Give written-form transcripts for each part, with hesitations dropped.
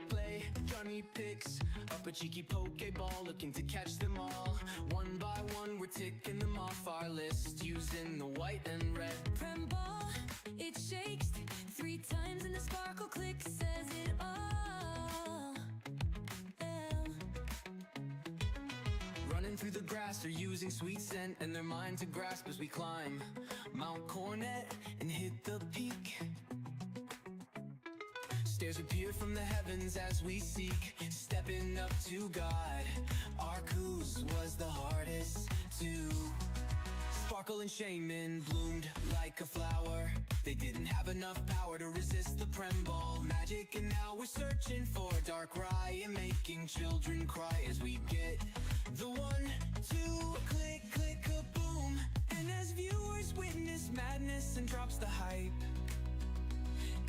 Play Jonny picks up a cheeky Pokeball, looking to catch them all. One by one, we're ticking them off our list, using the white and red. Prem ball, it shakes 3 times and the sparkle click says it all. Running through the grass, they're using sweet scent and their mind to grasp as we climb Mount Cornet and hit the peak. Stairs appear from the heavens as we seek, stepping up to God. Arcus was the hardest to. Sparkle and Shaman bloomed like a flower. They didn't have enough power to resist the Prem Ball magic, and now we're searching for a dark rye and making children cry as we get the 1, 2, click, click, kaboom. And as viewers witness madness and drops the hype,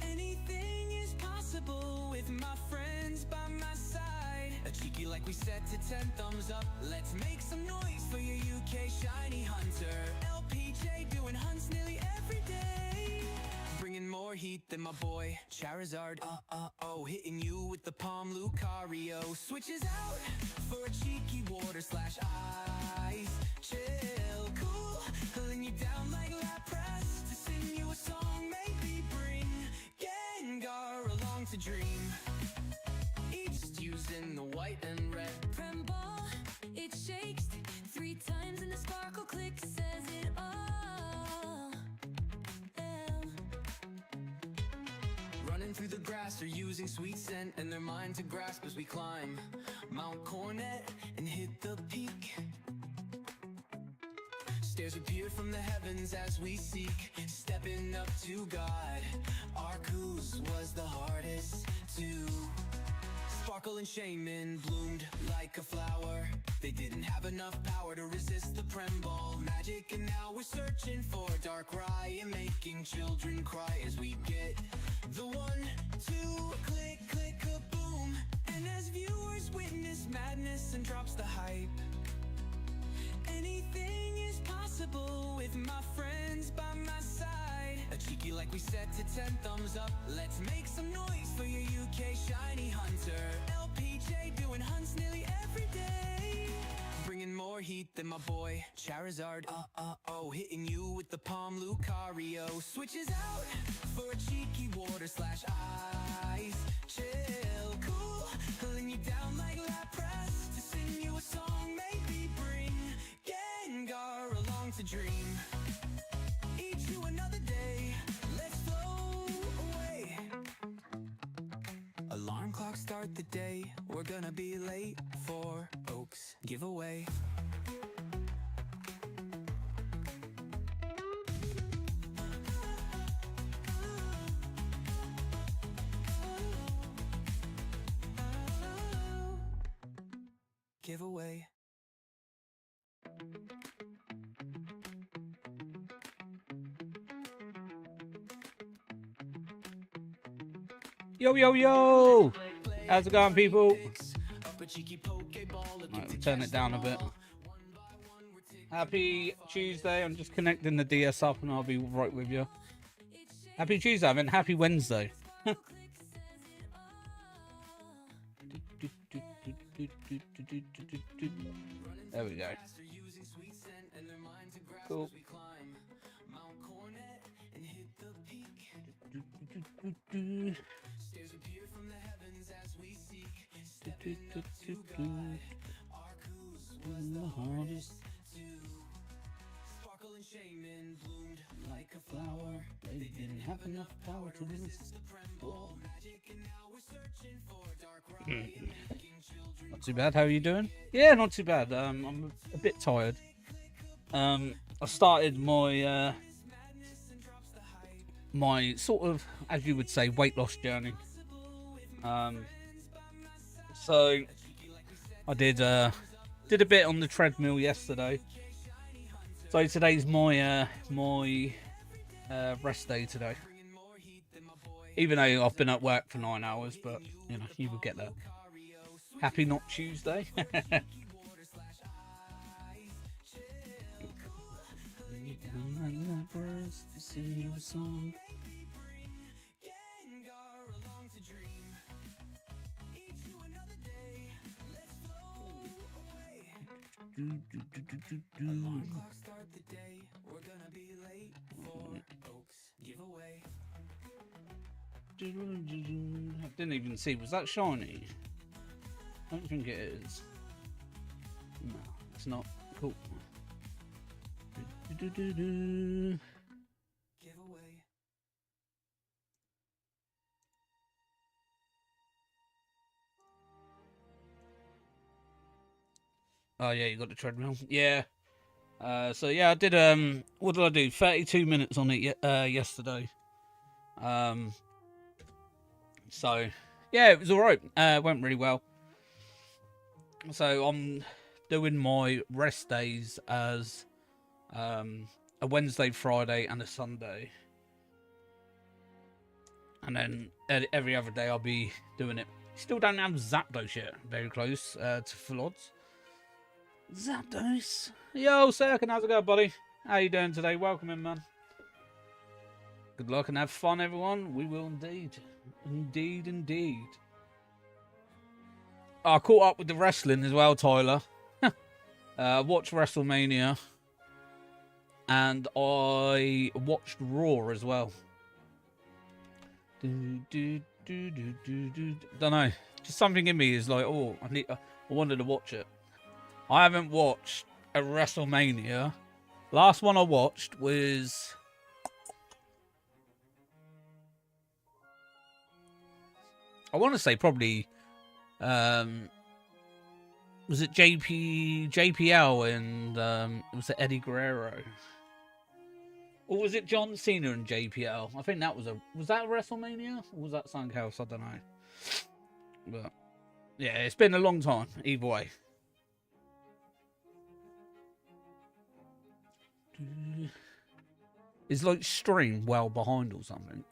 anything is possible with my friends by my side. A cheeky like we set to 10 thumbs up. Let's make some noise for your UK shiny hunter. LPJ doing hunts nearly every day, bringing more heat than my boy Charizard. Oh, hitting you with the Palm Lucario. Switches out for a cheeky water slash ice. Chill, cool, pulling you down like Lapras to sing you a song. Maybe bring Gengar along to dream. Each using the white and red. Prem ball, it shakes 3 times and the sparkle click says it all. Running through the grass, they're using sweet scent and their mind to grasp as we climb Mount Cornet and hit the peak. Stairs appear from the heavens as we seek, stepping up to God. Arcus was the hardest to. Sparkle and Shaman bloomed like a flower. They didn't have enough power to resist the Prem Ball magic, and now we're searching for a dark rye and making children cry as we get the 1, 2, click, click, kaboom. And as viewers witness madness and drops the hype, anything is possible with my friends by my side. A cheeky like we set to 10 thumbs up. Let's make some noise for your UK shiny hunter. LPJ doing hunts nearly every day, bringing more heat than my boy Charizard. Oh, hitting you with the Palm Lucario. Switches out for a cheeky water slash ice. Chill, cool, pulling you down like Lapras to sing you a song. Maybe bring Gengar along to dream. Each to another day, let's flow away. Alarm clock start the day. We're gonna be late for Oaks giveaway. Giveaway. Yo, yo, yo! How's it going, people? Right, turn it down a bit. Happy Tuesday. I'm just connecting the DS up and I'll be right with you. Happy Tuesday. I mean, happy Wednesday. There we go. Cool. Sparkle and Shaman bloomed like a flower. They didn't have enough power to resist the Prem Ball magic, and now we're searching for a dark rye and making children. Not too bad. How are you doing? Yeah, not too bad. I'm a bit tired. I started my my sort of, as you would say, weight loss journey. So I did a bit on the treadmill yesterday. So today's my rest day today. Even though I've been at work for 9 hours, but you know, you will get that. Happy not Tuesday. Clock start the day. We're gonna be late for Oaks giveaway. I didn't even see. Was that shiny? I don't think it is. No, it's not. Cool. Giveaway. Oh yeah, you got the treadmill. Yeah. So yeah, I did. What did I do? 32 minutes on it yesterday. So yeah, it was all right. Went really well. So I'm doing my rest days as a Wednesday, Friday, and a Sunday, and then every other day I'll be doing it. Still don't have Zapdos yet. Very close to full odds. Zapdos. Yo, Sirkin, how's it going, buddy? How you doing today? Welcome in, man. Good luck and have fun, everyone. We will indeed. Indeed, indeed. I caught up with the wrestling as well, Tyler. Watched WrestleMania. And I watched Raw as well. Don't know. Just something in me is like, oh, I wanted to watch it. I haven't watched a WrestleMania. Last one I watched was... I want to say probably... was it JPL and was it Eddie Guerrero? Or was it John Cena and JPL? I think that was that a WrestleMania? Or was that something else? I don't know. But yeah, it's been a long time, either way. Is like stream well behind or something?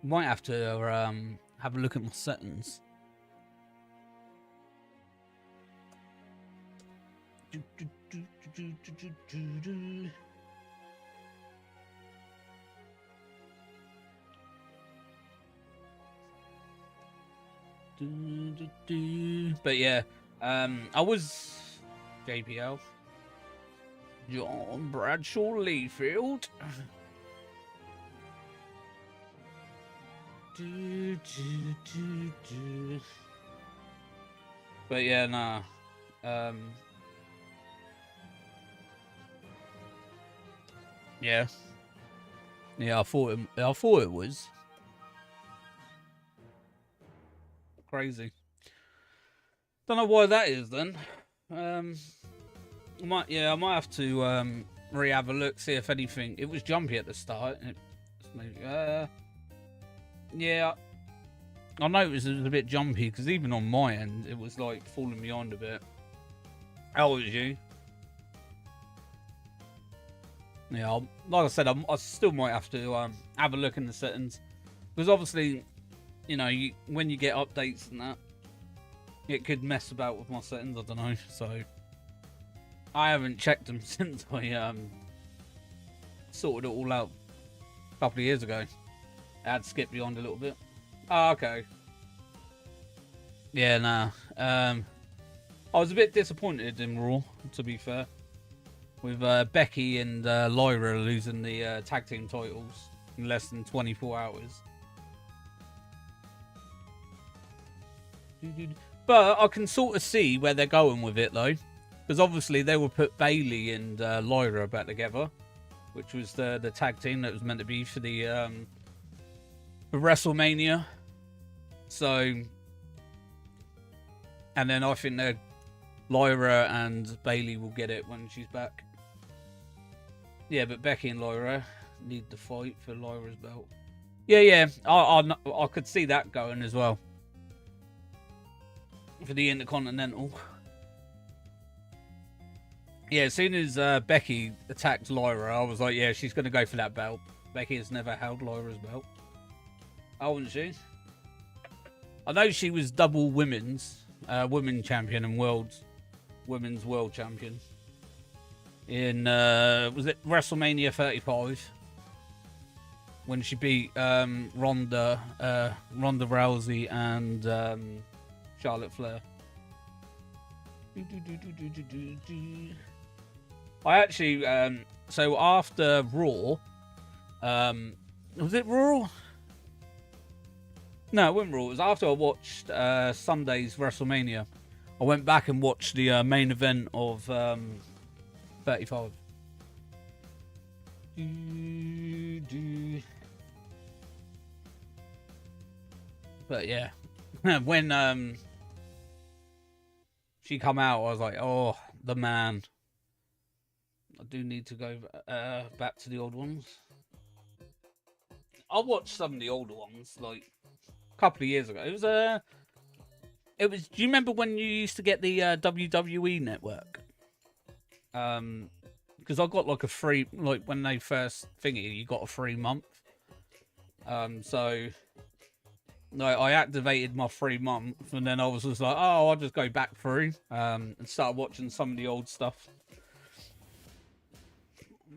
Might have to have a look at my settings. But yeah, I was JPL. John Bradshaw Layfield. But yeah, nah. Yeah. Yeah, I thought it was crazy. Don't know why that is then. I might have to re-have a look, see if anything. It was jumpy at the start. Yeah, I noticed it was a bit jumpy because even on my end, it was like falling behind a bit. How was you? Yeah, like I said, I still might have to have a look in the settings because obviously, you know, when you get updates and that, it could mess about with my settings. I don't know, so I haven't checked them since I sorted it all out a couple of years ago. I had skipped beyond a little bit. Oh, okay. Yeah, nah. I was a bit disappointed in Raw, to be fair, with Becky and Lyra losing the tag team titles in less than 24 hours. But I can sort of see where they're going with it, though. Because obviously they will put Bayley and Lyra back together, which was the tag team that was meant to be for the for WrestleMania. So, and then I think that Lyra and Bayley will get it when she's back. Yeah, but Becky and Lyra need to fight for Lyra's belt. Yeah, I could see that going as well for the Intercontinental. Yeah, as soon as Becky attacked Lyra, I was like, yeah, she's going to go for that belt. Becky has never held Lyra's belt. Oh, wasn't she? I know she was double women's champion and women's world champion in was it WrestleMania 35 when she beat Ronda Rousey and Charlotte Flair. I actually, so after Raw, was it Raw? No, it wasn't Raw. It was after I watched Sunday's WrestleMania. I went back and watched the main event of 35. But yeah, when she come out, I was like, oh, the man. I do need to go back to the old ones. I watched some of the older ones like a couple of years ago. It was. Do you remember when you used to get the WWE network? Because I got like a free, like when they first thingy, you got a free month. So no, I activated my free month, and then I was just like, oh, I'll just go back through and start watching some of the old stuff.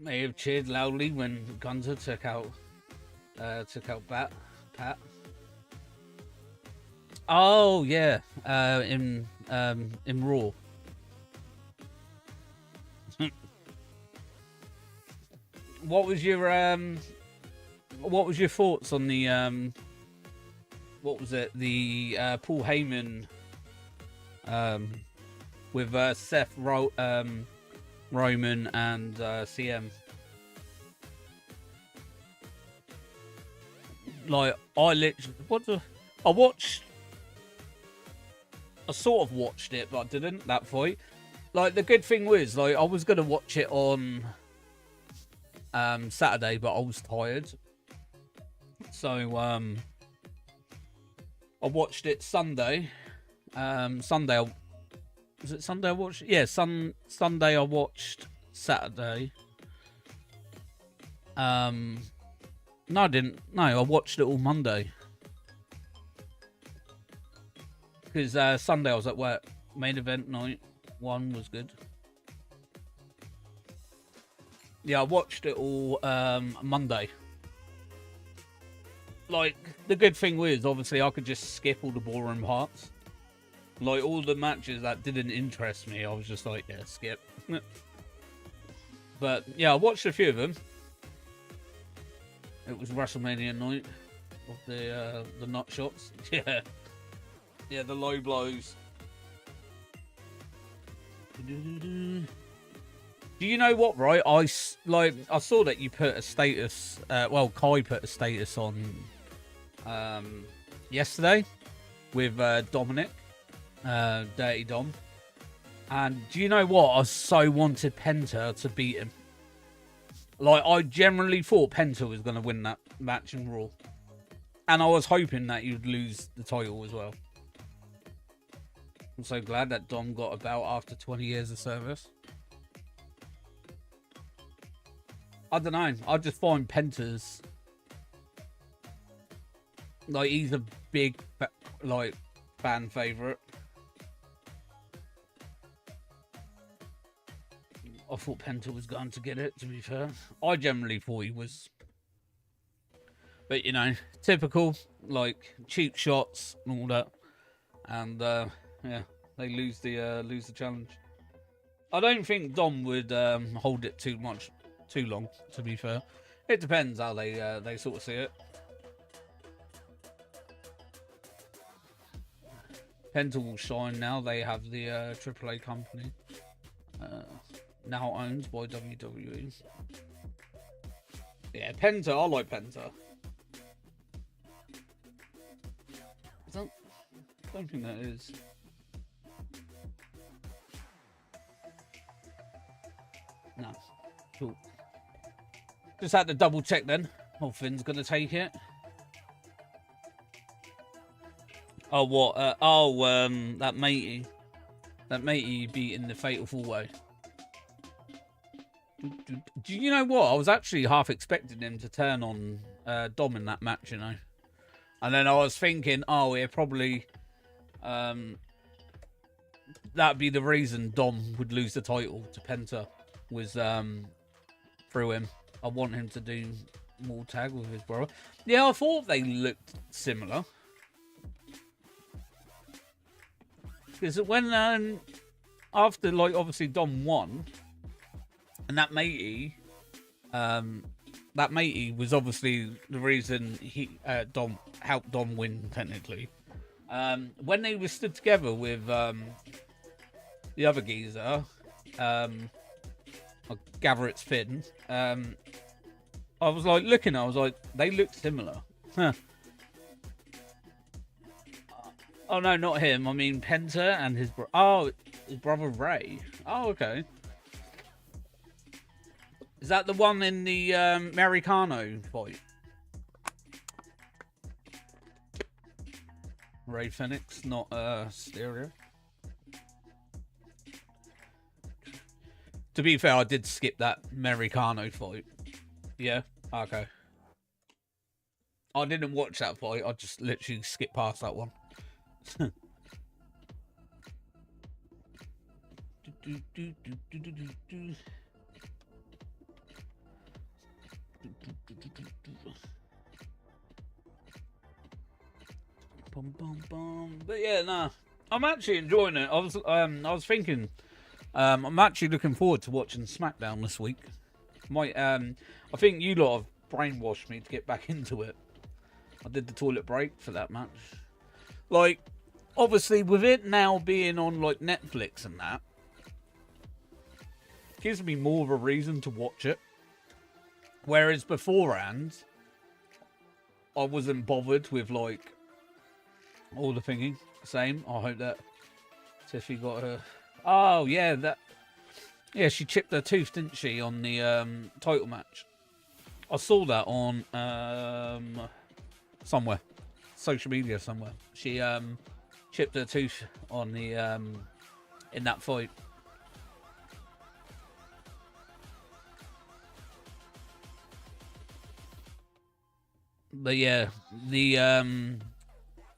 May have cheered loudly when Gunther took out Pat. Oh yeah, in Raw. What was your thoughts on the what was it, the Paul Heyman with Seth Roman and CM? Like I sort of watched it, but I didn't, that fight. Like the good thing was, like I was gonna watch it on Saturday, but I was tired, so I watched it Sunday. Sunday, was it Sunday I watched? Yeah, Sunday I watched Saturday. No, I didn't. No, I watched it all Monday. Because Sunday I was at work. Main event night 1 was good. Yeah, I watched it all Monday. Like, the good thing was, obviously, I could just skip all the ballroom parts. Like, all the matches that didn't interest me, I was just like, yeah, skip. But, yeah, I watched a few of them. It was WrestleMania night of the nut shots. Yeah. Yeah, the low blows. Do you know what, right? I saw that you put a status, well, Kai put a status on yesterday with Dominic, Dirty Dom. And do you know what? I so wanted Penta to beat him. Like, I generally thought Penta was going to win that match in Raw. And I was hoping that he would lose the title as well. I'm so glad that Dom got a belt after 20 years of service. I don't know. I just find Penta's... like, he's a big, like, fan favourite. I thought Penta was going to get it, to be fair. I generally thought he was. But, you know, typical, like, cheap shots and all that. And, yeah, they lose the challenge. I don't think Dom would hold it too long, to be fair. It depends how they sort of see it. Penta will shine now. They have the AAA company. Now owned by WWE. Yeah, Penta. I like Penta. I don't think that is. No. Cool. Just had to double check then. Oh, Finn's gonna take it. Oh, what? That matey. That matey beat in the Fatal 4-Way. Do you know what? I was actually half expecting him to turn on Dom in that match, you know. And then I was thinking, oh, yeah, probably that'd be the reason Dom would lose the title to Penta, was through him. I want him to do more tag with his brother. Yeah, I thought they looked similar. Because when after like obviously Dom won, and that matey was obviously the reason he Dom helped Dom win technically. When they were stood together with the other geezer, Gaverett's Finn, I was like looking, I was like, they look similar. Huh. Oh no, not him. I mean Penta and his his brother Ray. Oh, okay. Is that the one in the Americano fight? Ray Phoenix, not Stereo. To be fair, I did skip that Americano fight. Yeah? Okay. I didn't watch that fight. I just literally skipped past that one. But yeah, nah, I'm actually enjoying it. I was thinking, I'm actually looking forward to watching SmackDown this week. I think you lot have brainwashed me to get back into it. I did the toilet break for that match. Like, obviously, with it now being on like Netflix and that, gives me more of a reason to watch it. Whereas beforehand, I wasn't bothered with like all the thinking. Same. I hope that Tiffy got her. Oh yeah, yeah, she chipped her tooth, didn't she, on the title match? I saw that on somewhere, social media somewhere. She chipped her tooth on the in that fight. But yeah, the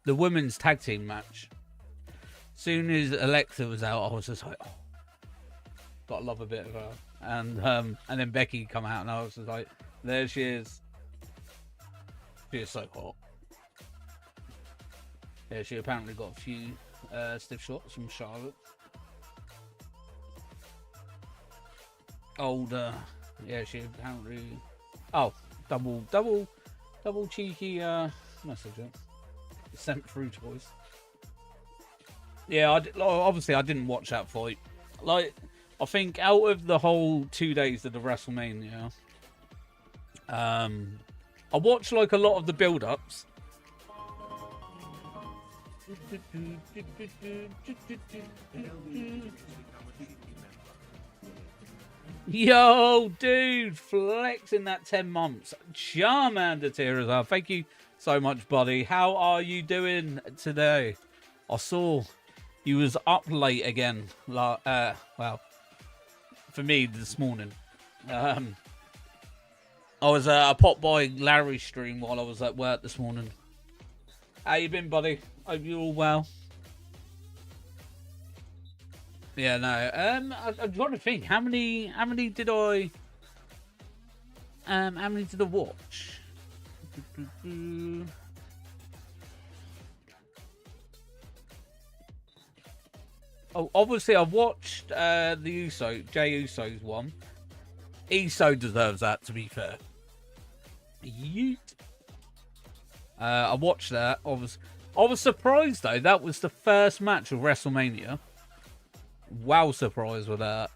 women's tag team match. Soon as Alexa was out, I was just like, oh, gotta love a bit of her. And then Becky come out, and I was just like, there she is. She is so hot. Yeah, she apparently got a few stiff shots from Charlotte. Older. Yeah, she apparently. Oh, double cheeky message. Sent through twice. Yeah, obviously I didn't watch that fight. Like, I think out of the whole 2 days of the WrestleMania, I watched like a lot of the build-ups. Yo, dude, flexing that 10 months. Charmander tier as well. Thank you so much, buddy. How are you doing today? I saw you was up late again. Well, for me this morning. I popped by Larry's stream while I was at work this morning. How you been, buddy? Hope you're all well. Yeah, no. I'm trying to think. How many did I watch? Oh, obviously I watched the Jey Uso's one. Uso deserves that, to be fair. Yeet. I watched that. I was surprised though. That was the first match of WrestleMania. Wow, surprised with that.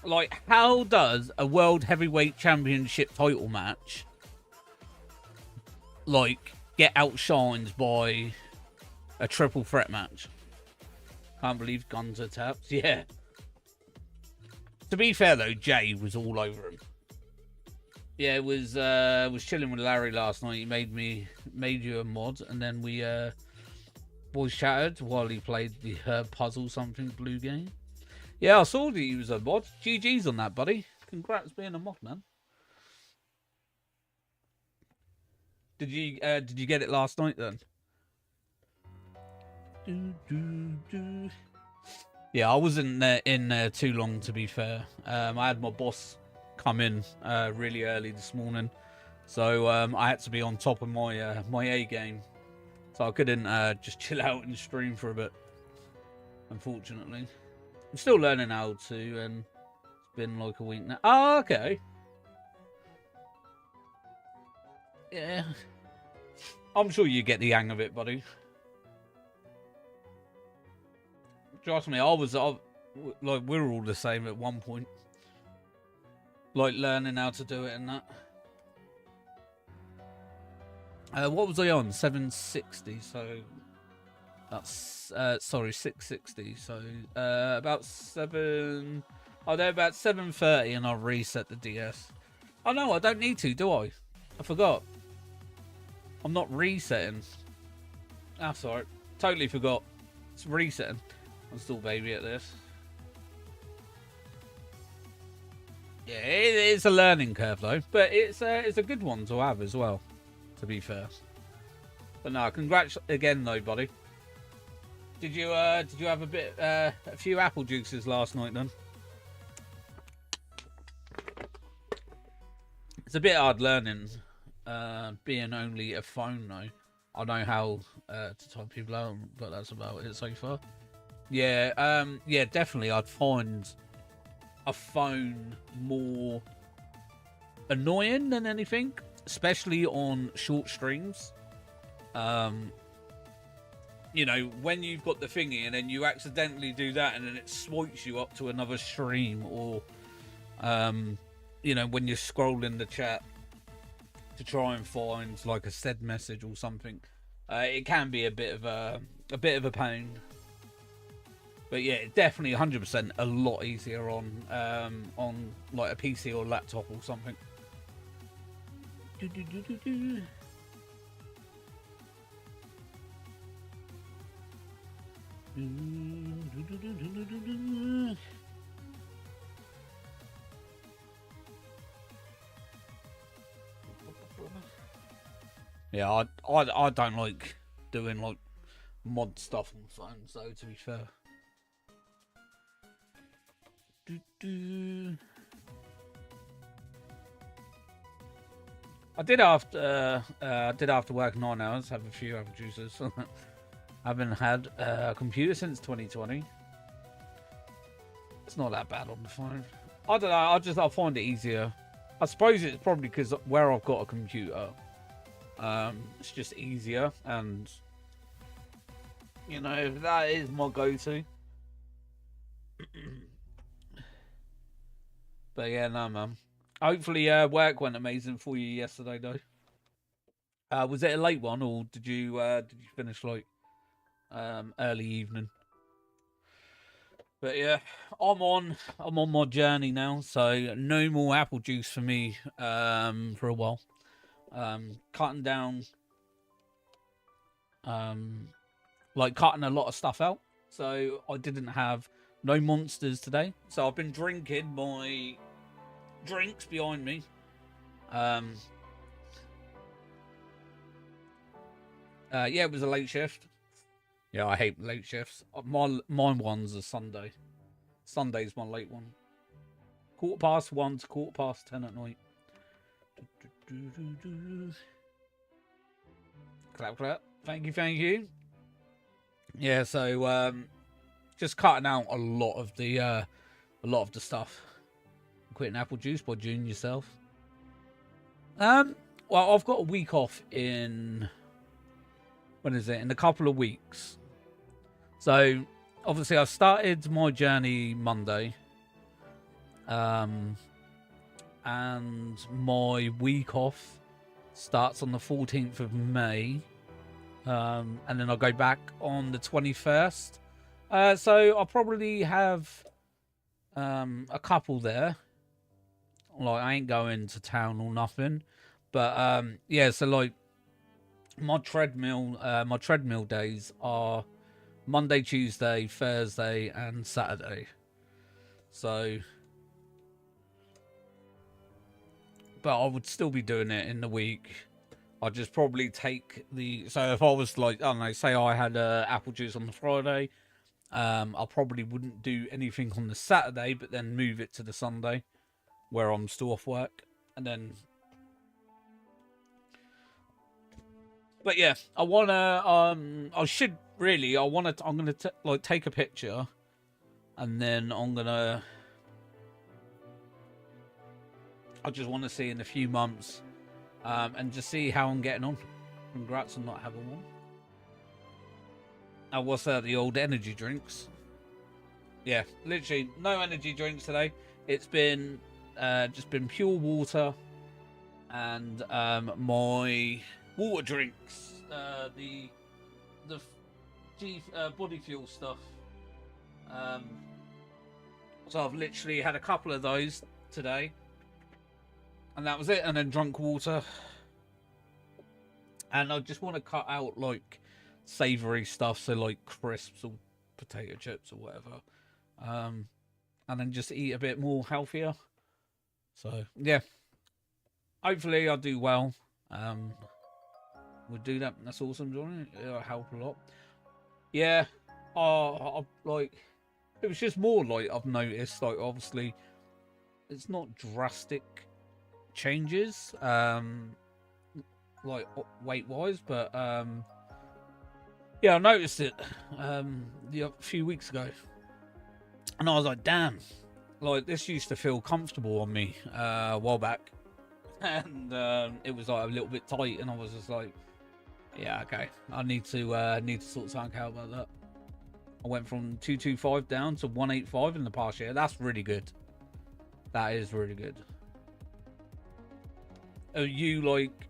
Like, how does a World Heavyweight Championship title match, like, get outshined by a triple threat match? Can't believe guns are tapped. Yeah. To be fair though, Jay was all over him. Yeah, it was chilling with Larry last night. He made you a mod, and then we voice chatted while he played the puzzle something blue game. Yeah, I saw that he was a mod. GG's on that, buddy. Congrats being a mod, man. Did you get it last night then? Yeah, I wasn't in there too long, to be fair. I had my boss come in really early this morning, so I had to be on top of my my A game. So I couldn't just chill out and stream for a bit, unfortunately. I'm still learning how to, and it's been like a week now. Oh, okay. Yeah. I'm sure you get the hang of it, buddy. Trust me, like, we're all the same at one point. Like, learning how to do it and that. What was I on? 760, so... That's, sorry, 660, so, about 7... Oh, they're about 7:30 and I'll reset the DS. Oh, no, I don't need to, do I? I forgot. I'm not resetting. That's alright. Totally forgot. It's resetting. I'm still baby at this. Yeah, it's a learning curve though, but it's a good one to have as well, to be fair. But no, congrats again though, buddy. Did you have a few apple juices last night then? It's a bit hard learning, being only a phone though. I know how to type people out, but that's about it so far. Yeah, yeah, definitely. I'd find a phone more annoying than anything, especially on short streams. You know, when you've got the thingy and then you accidentally do that and then it swipes you up to another stream, or you know, when you're scrolling the chat to try and find like a said message or something, it can be a bit of a pain. But yeah, definitely 100% a lot easier on like a PC or laptop or something. Yeah, I don't like doing like mod stuff on phones though, to be fair. I did after work 9 hours, have a few apple juices. I haven't had a computer since 2020. It's not that bad on the phone. I don't know, I find it easier. I suppose it's probably because where I've got a computer, it's just easier, and you know, that is my go-to. But yeah, no, man. Hopefully, work went amazing for you yesterday, though. Was it a late one, or did you finish like early evening? But yeah, I'm on my journey now, so no more apple juice for me for a while. Cutting down, like cutting a lot of stuff out. So I didn't have no monsters today. So I've been drinking my drinks behind me. Yeah, it was a late shift. Yeah, I hate late shifts. Mine one's a Sunday. Sunday's my late one. 1:15 to 10:15 at night. Clap, clap. Thank you. Yeah, so just cutting out a lot of the stuff. Quitting apple juice by doing yourself. Well, I've got a week off in, when is it? In a couple of weeks. So obviously I started my journey Monday. And my week off starts on the 14th of May. And then I'll go back on the 21st. So I'll probably have a couple there. Like, I ain't going to town or nothing. But yeah, so like my treadmill days are Monday, Tuesday, Thursday, and Saturday. So, but I would still be doing it in the week. I'd just probably take the... So if I was like, I don't know, say I had apple juice on the Friday, I probably wouldn't do anything on the Saturday, but then move it to the Sunday, where I'm still off work. And then But yeah, I wanna I should really I wanna I'm gonna like take a picture, and then I just want to see in a few months, and just see how I'm getting on. Congrats on not having one. Oh, what's that? The old energy drinks. Yeah, literally no energy drinks today. It's been just been pure water and my water drinks, the body fuel stuff. So I've literally had a couple of those today, and that was it. And then drunk water. And I just want to cut out like savoury stuff, so like crisps or potato chips or whatever. And then just eat a bit more healthier. So yeah, hopefully I'll do well. We'll do that. That's awesome, Jonny. It'll help a lot. Yeah, like it was just more like I've noticed. Like obviously, it's not drastic changes. Like weight wise, but yeah, I noticed it a few weeks ago, and I was like, damn, like this used to feel comfortable on me a while back, and it was like a little bit tight, and I was just like, yeah, okay, I need to sort something out about that. I went from 225 down to 185 in the past year. That's really good. That is really good. Are you like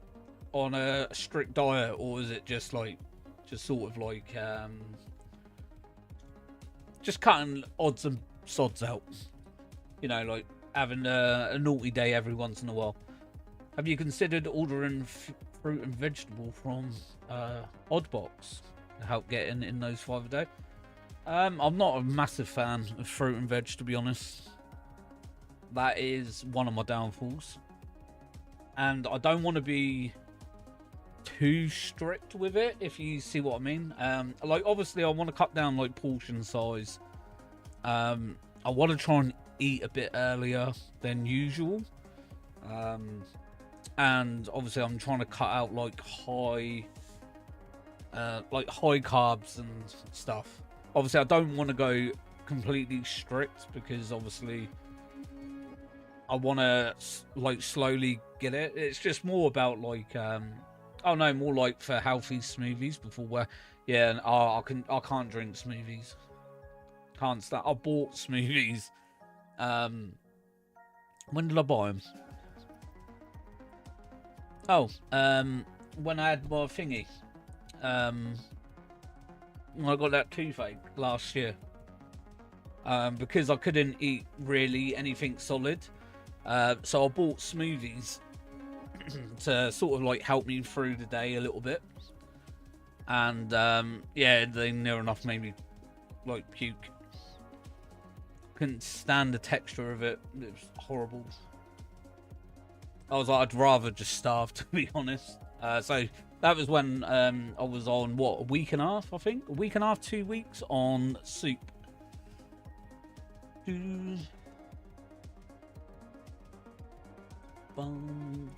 on a strict diet, or is it just like sort of like just cutting odds and sods out, you know, like having a naughty day every once in a while? Have you considered ordering fruit and vegetable from Oddbox to help get in those 5 a day? I'm not a massive fan of fruit and veg, to be honest. That is one of my downfalls, and I don't want to be too strict with it, if you see what I mean. Like obviously I want to cut down like portion size. I want to try and eat a bit earlier than usual, and obviously I'm trying to cut out like high carbs and stuff. Obviously I don't want to go completely strict, because obviously I want to like slowly get it. It's just more about like oh no, more like for healthy smoothies before where, yeah, and I can't drink smoothies. Can't start. I bought smoothies. When did I buy them? Oh, when I had my thingy. When I got that toothache last year. Because I couldn't eat really anything solid. So I bought smoothies to sort of like help me through the day a little bit, and yeah, they near enough made me like puke. Couldn't stand the texture of it. It was horrible. I was like, I'd rather just starve, to be honest. So that was when I was on what, a week and a half, I think, a week and a half, 2 weeks on soup. Bones.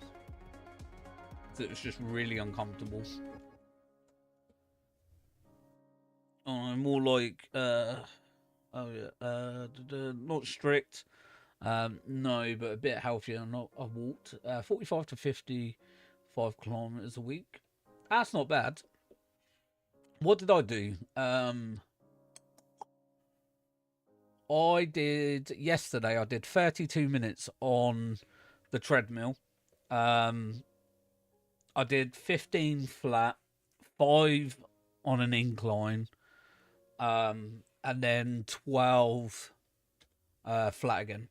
So it was just really uncomfortable. I'm more like not strict, no, but a bit healthier. I walked 45 to 55 kilometers a week. That's not bad. What did I do? Yesterday I did 32 minutes on the treadmill. I did 15 flat, 5 on an incline, and then 12 flat again.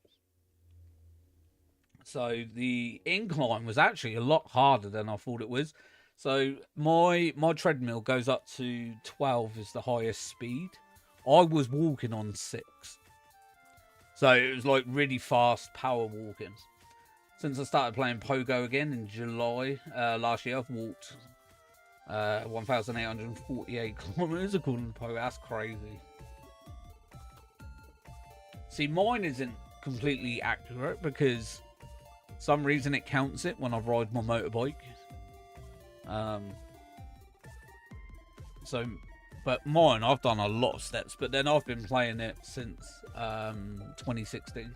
So the incline was actually a lot harder than I thought it was. So my treadmill goes up to 12 is the highest speed. I was walking on 6. So it was like really fast power walking. Since I started playing Pogo again in July last year, I've walked 1,848 kilometers according to Pogo. That's crazy. See, mine isn't completely accurate because some reason it counts it when I ride my motorbike. So, but mine, I've done a lot of steps, but then I've been playing it since 2016.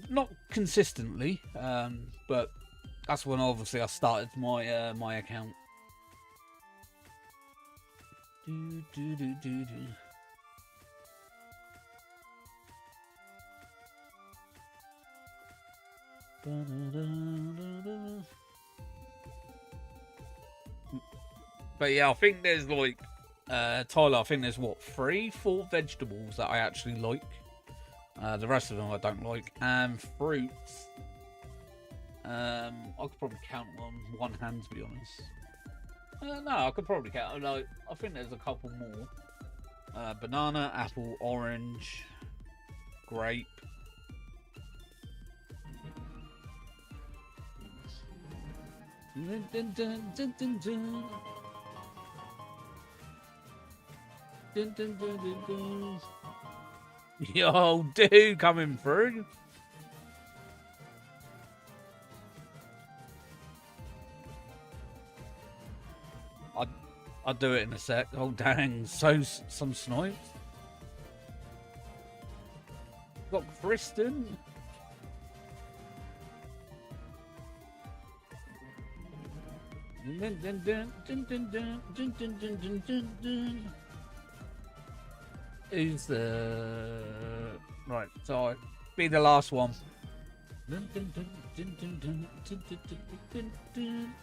Not consistently, but that's when obviously I started my my account. But yeah, I think there's like Tyler, I think there's what, 3-4 vegetables that I actually like. The rest of them I don't like. And fruits, I could probably count on one hand, to be honest. No, I could probably count. Like, I think there's a couple more. Banana, apple, orange, grape. Dun, dun, dun, dun, dun, dun. Dun, dun, dun, dun, dun. Yo, dude, coming through. I'll do it in a sec. Oh, dang. So, some snipes. Got Kristen. Dun, dun, dun, dun, dun, dun, dun, dun, dun, dun, dun, dun. Who's the... Right, so I'll be the last one. Dun, dun, dun, dun, dun, dun, dun, dun, dun, dun.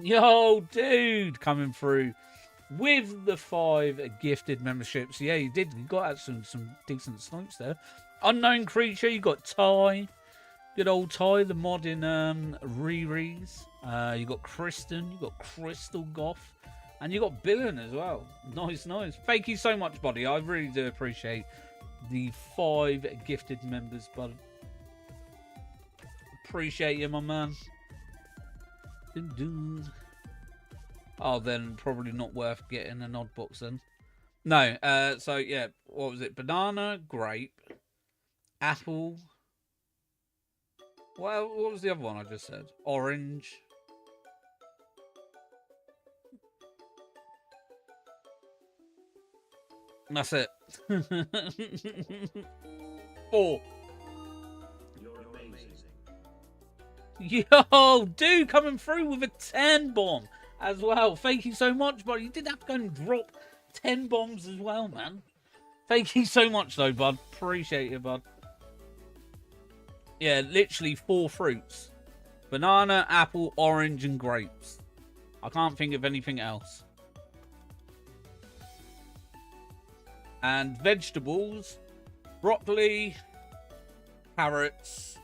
Yo, dude, coming through with the 5 gifted memberships. Yeah, you did. You got some decent snipes there. Unknown creature. You got Ty, good old Ty, the mod in Riri's. You got Kristen. You got Crystal Goth, and you got Billen as well. Nice, nice. Thank you so much, buddy. I really do appreciate the 5 gifted members, bud. Appreciate you, my man. Oh, then probably not worth getting an odd box then. No, so yeah, what was it? Banana, grape, apple. Well, what was the other one I just said? Orange. And that's it. 4. Yo, dude, coming through with a 10 bomb as well. Thank you so much, buddy. You did have to go and drop 10 bombs as well, man. Thank you so much, though, bud. Appreciate it, bud. Yeah, literally 4 fruits. Banana, apple, orange, and grapes. I can't think of anything else. And vegetables, broccoli, carrots,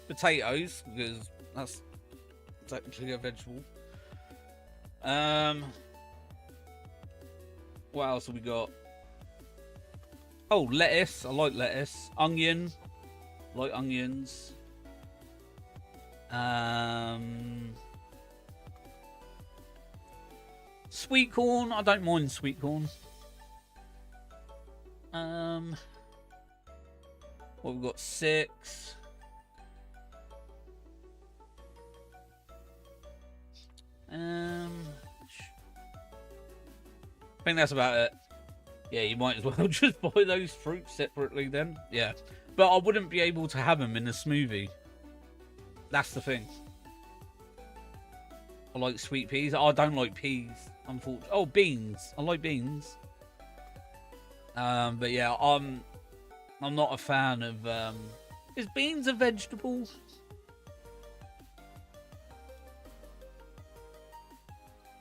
potatoes, because that's technically a vegetable. What else have we got? Oh, lettuce. I like lettuce. Onion. I like onions. Sweet corn. I don't mind sweet corn. Well, we've got 6. I think that's about it. Yeah, you might as well just buy those fruits separately then. Yeah. But I wouldn't be able to have them in a smoothie. That's the thing. I like sweet peas. I don't like peas, unfortunately. Oh, beans. I like beans. But yeah, I'm not a fan of... Is beans a vegetable?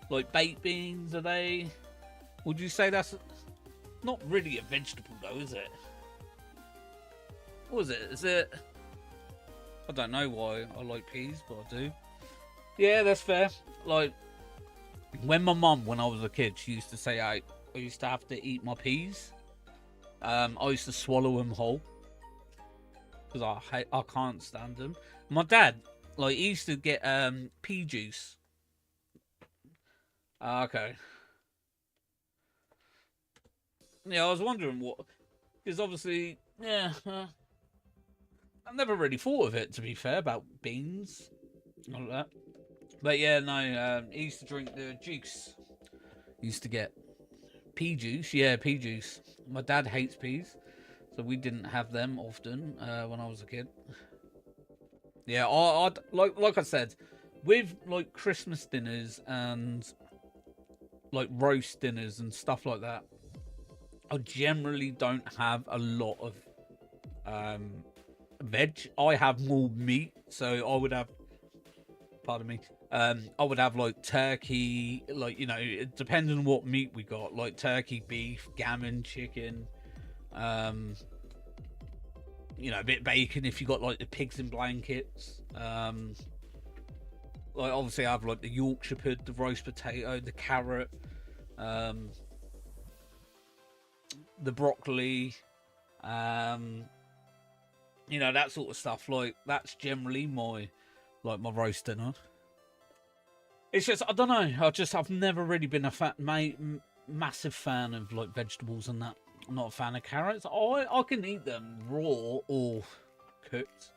Like baked beans, are they? Would you say that's... Not really a vegetable, though, is it? What is it? Is it... I don't know why I like peas, but I do. Yeah, that's fair. Like, when my mum, when I was a kid, she used to say I used to have to eat my peas. I used to swallow them whole. Because I can't stand them. My dad, like, he used to get pea juice. Okay. Yeah, I was wondering what... Because obviously, yeah, I've never really thought of it, to be fair, about beans. Like that. But yeah, no, he used to drink the juice. He used to get pea juice. Yeah, pea juice. My dad hates peas, so we didn't have them often when I was a kid. Yeah, I'd like I said, with like Christmas dinners and like roast dinners and stuff like that, I generally don't have a lot of veg. I have more meat, so I would have, pardon me, I would have like turkey, like, you know, it depends on what meat we got, like turkey, beef, gammon, chicken, you know, a bit of bacon if you got like the pigs in blankets. Like obviously I have like the Yorkshire pudding, the roast potato, the carrot, the broccoli, you know, that sort of stuff. Like that's generally my roast dinner. It's just, I don't know, I've never really been a massive fan of like vegetables and that. I'm not a fan of carrots. I can eat them raw or cooked.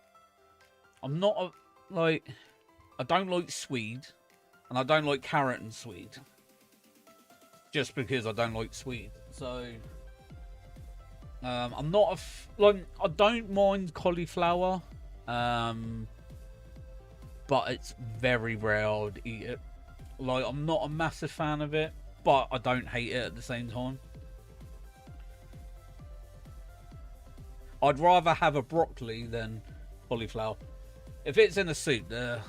I'm not a, like, I don't like swede, and I don't like carrot and swede. Just because I don't like swede. So, I'm not like, I don't mind cauliflower, but it's very rare I'd eat it. Like, I'm not a massive fan of it, but I don't hate it at the same time. I'd rather have a broccoli than cauliflower. If it's in a soup, they're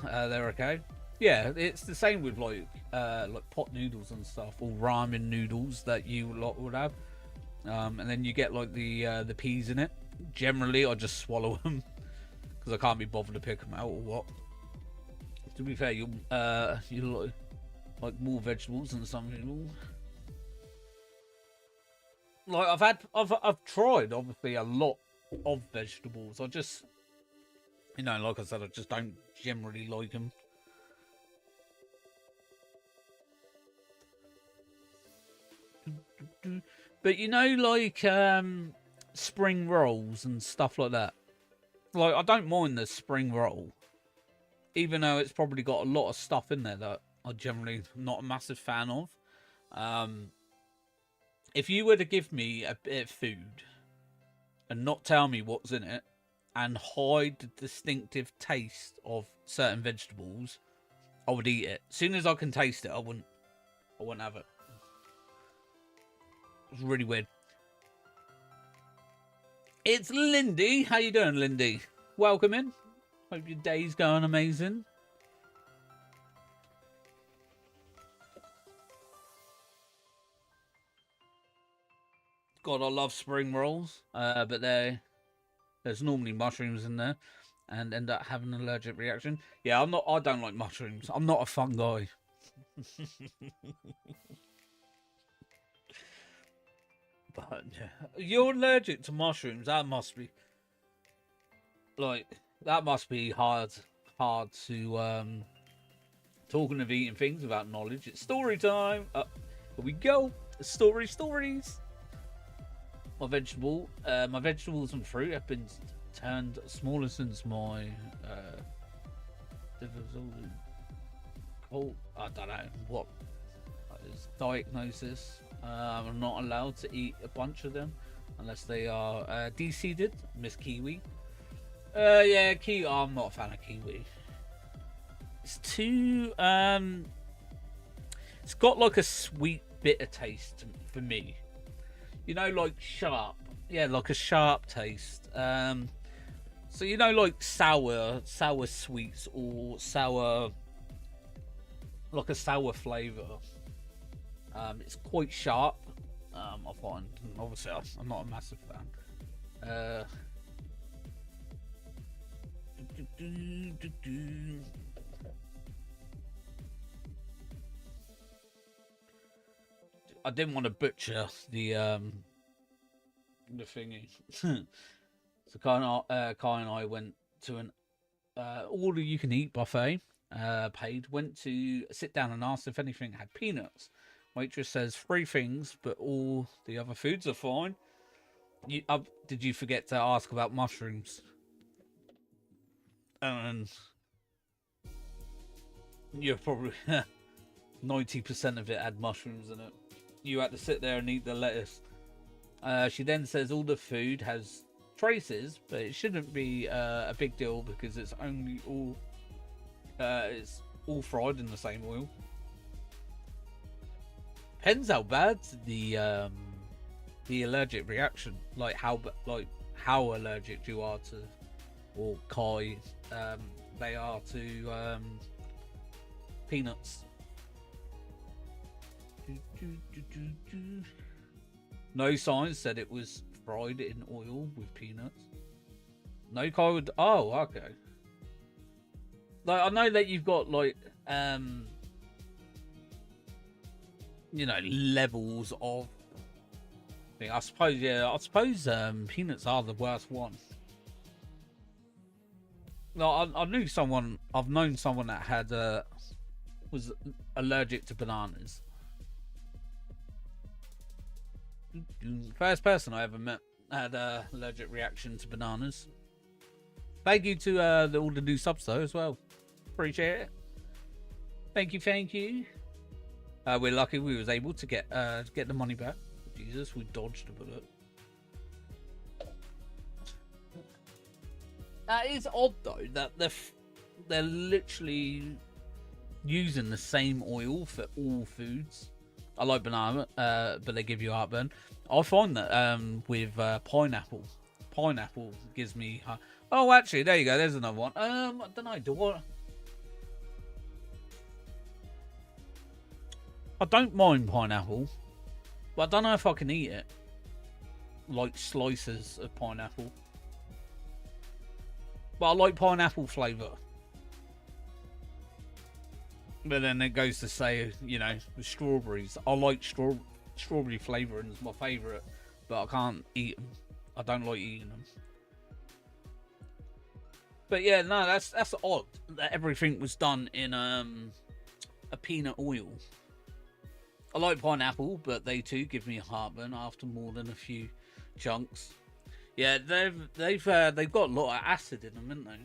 okay. Yeah, it's the same with like pot noodles and stuff, or ramen noodles that you lot would have. And then you get like the peas in it. Generally, I just swallow them because I can't be bothered to pick them out or what. To be fair, you like more vegetables than some people. Like I've tried obviously a lot of vegetables. I just, you know, like I said, I just don't generally like them. But you know, like spring rolls and stuff like that. Like I don't mind the spring roll, even though it's probably got a lot of stuff in there that I'm generally not a massive fan of. If you were to give me a bit of food and not tell me what's in it, and hide the distinctive taste of certain vegetables, I would eat it. As soon as I can taste it, I wouldn't have it. It's really weird. It's Lindy. How you doing, Lindy? Welcome in. Hope your day's going amazing. God, I love spring rolls, but there's normally mushrooms in there, and end up having an allergic reaction. Yeah, I don't like mushrooms. I'm not a fun guy. But yeah, you're allergic to mushrooms. That must be hard to talking of eating things without knowledge. It's story time. Here we go. Stories. My vegetables and fruit have been turned smaller since my I don't know what is diagnosis. I'm not allowed to eat a bunch of them unless they are de-seeded. Miss Kiwi. Yeah, kiwi. I'm not a fan of kiwi. It's too it's got like a sweet bitter taste for me. You know, like sharp. Yeah, like a sharp taste. So you know, like sour sweets or sour, like a sour flavour. It's quite sharp. I find. Obviously, I'm not a massive fan. I didn't want to butcher the thingy. So Kai and I went to an all-you-can-eat buffet. Went to sit down and asked if anything had peanuts. Waitress says 3 things, but all the other foods are fine. Did you forget to ask about mushrooms? And you're probably 90% of it had mushrooms in it. You had to sit there and eat the lettuce. She then says all the food has traces, but it shouldn't be a big deal because it's all fried in the same oil. Depends how bad the allergic reaction, like how allergic you are to, or Kai, they are to peanuts. No signs said it was fried in oil with peanuts. No Kai would. Oh, okay. Like I know that you've got like levels of. I suppose peanuts are the worst one. No, I've known someone that had was allergic to bananas. First person I ever met had a allergic reaction to bananas. Thank you to all the new subs though as well. Appreciate it. Thank you. We're lucky we was able to get the money back. Jesus, we dodged a bullet. That is odd though that they're literally using the same oil for all foods. I like banana, but they give you heartburn. I find that with pineapple gives me. Oh, actually, there you go. There's another one. I don't know. I don't mind pineapple, but I don't know if I can eat it. Like slices of pineapple. But I like pineapple flavour. But then it goes to say, with strawberries. I like strawberry flavouring is my favourite, but I can't eat them. I don't like eating them. But yeah, no, that's odd that everything was done in a peanut oil. I like pineapple, but they too give me heartburn after more than a few chunks. Yeah, they've got a lot of acid in them, haven't they?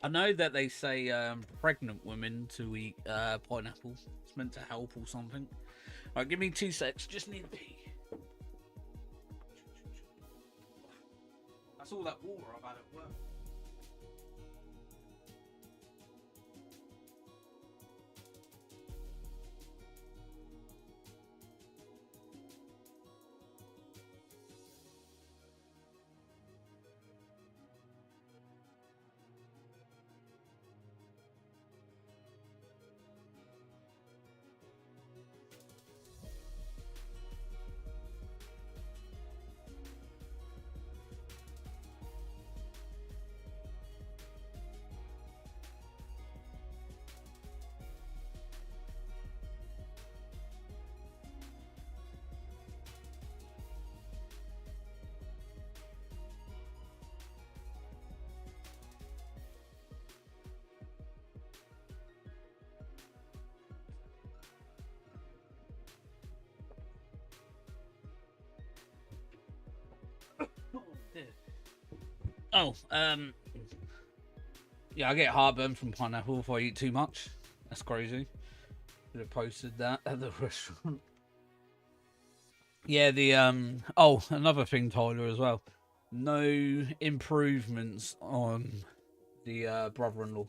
I know that they say pregnant women to eat pineapple. It's meant to help or something. Alright, give me 2 secs. Just need a pee. That's all that water I've had at work. Oh, yeah, I get heartburn from pineapple if I eat too much. That's crazy. Should have posted that at the restaurant. Yeah, another thing, Tyler, as well. No improvements on the brother-in-law.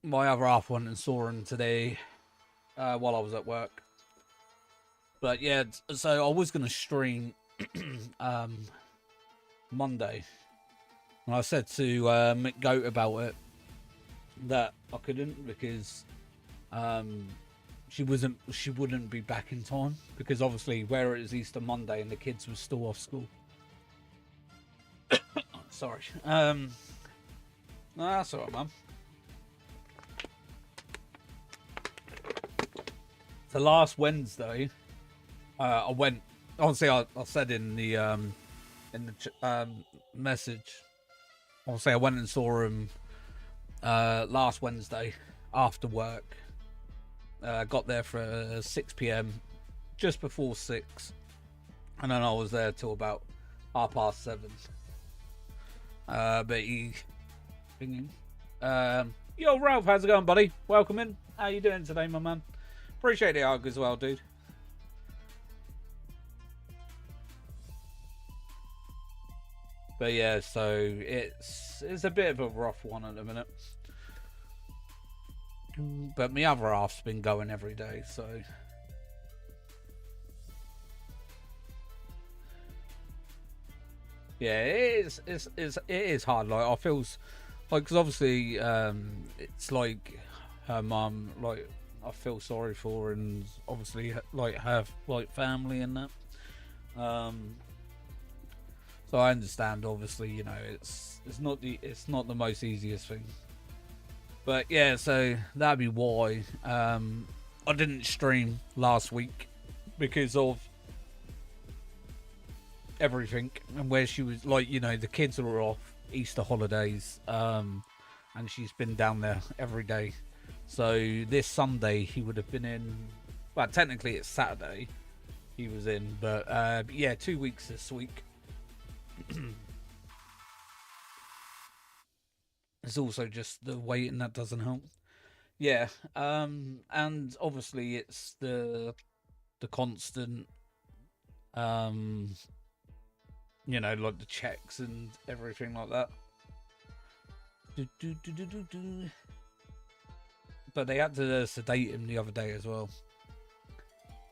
My other half went and saw him today while I was at work. But yeah, so I was going to stream Monday. And I said to Mick Goat about it that I couldn't because she wouldn't be back in time because obviously where it is Easter Monday and the kids were still off school. Sorry. No, that's alright, man. So last Wednesday, I went. Obviously, I said in the message. Obviously, I went and saw him last Wednesday after work. Got there for 6 p.m. just before 6, and then I was there till about 7:30. But he, yo Ralph, how's it going, buddy? Welcome in. How you doing today, my man? Appreciate the hug as well, dude. But yeah, so it's a bit of a rough one at the minute. But my other half's been going every day, so yeah, it is hard. Like I feels like, because obviously it's like her mum, like I feel sorry for her, and obviously like her like family and that. So I understand. Obviously, you know, it's not the most easiest thing. But yeah, so that'd be why I didn't stream last week, because of everything, and where she was, like, you know, the kids were off Easter holidays, and she's been down there every day. So this Sunday he would have been in. Well, technically it's Saturday he was in, but yeah, 2 weeks this week. It's also just the waiting that doesn't help. Yeah, and obviously it's the constant, you know, like the checks and everything like that. But they had to sedate him the other day as well.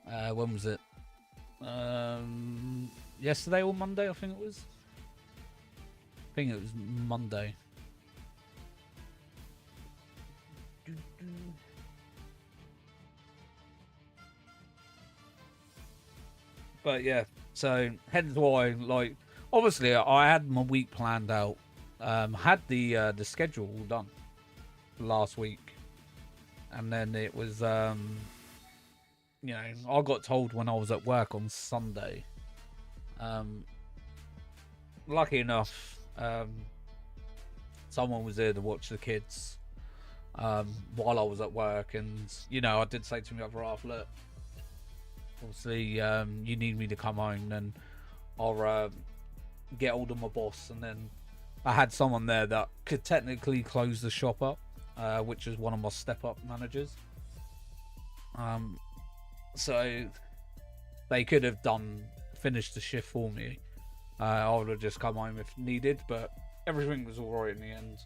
When was it? Yesterday or Monday, I think it was. I think it was Monday. But yeah, so hence why, like, obviously I had my week planned out. Had the schedule all done last week, and then it was you know, I got told when I was at work on Sunday. Lucky enough, someone was there to watch the kids while I was at work, and you know, I did say to my other half, look, obviously you need me to come home, then I'll get hold of my boss. And then I had someone there that could technically close the shop up, which is one of my step up managers. So they could have finished the shift for me. I would have just come home if needed, but everything was alright in the end.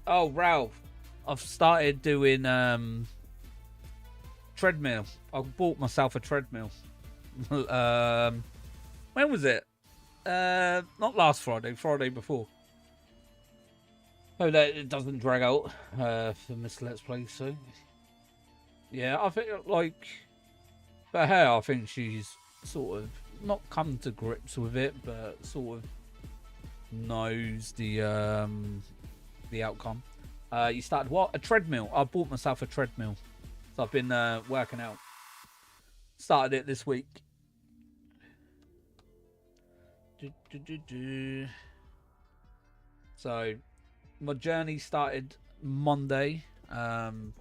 Oh, Ralph, I've started doing treadmill. I bought myself a treadmill. When was it? Not last Friday, Friday before. Oh, that it doesn't drag out for Miss Let's Play. So yeah, I think, like, for her, I think she's sort of not come to grips with it, but sort of knows the outcome. You started what? A treadmill. I bought myself a treadmill, so I've been working out. Started it this week. So my journey started Monday. So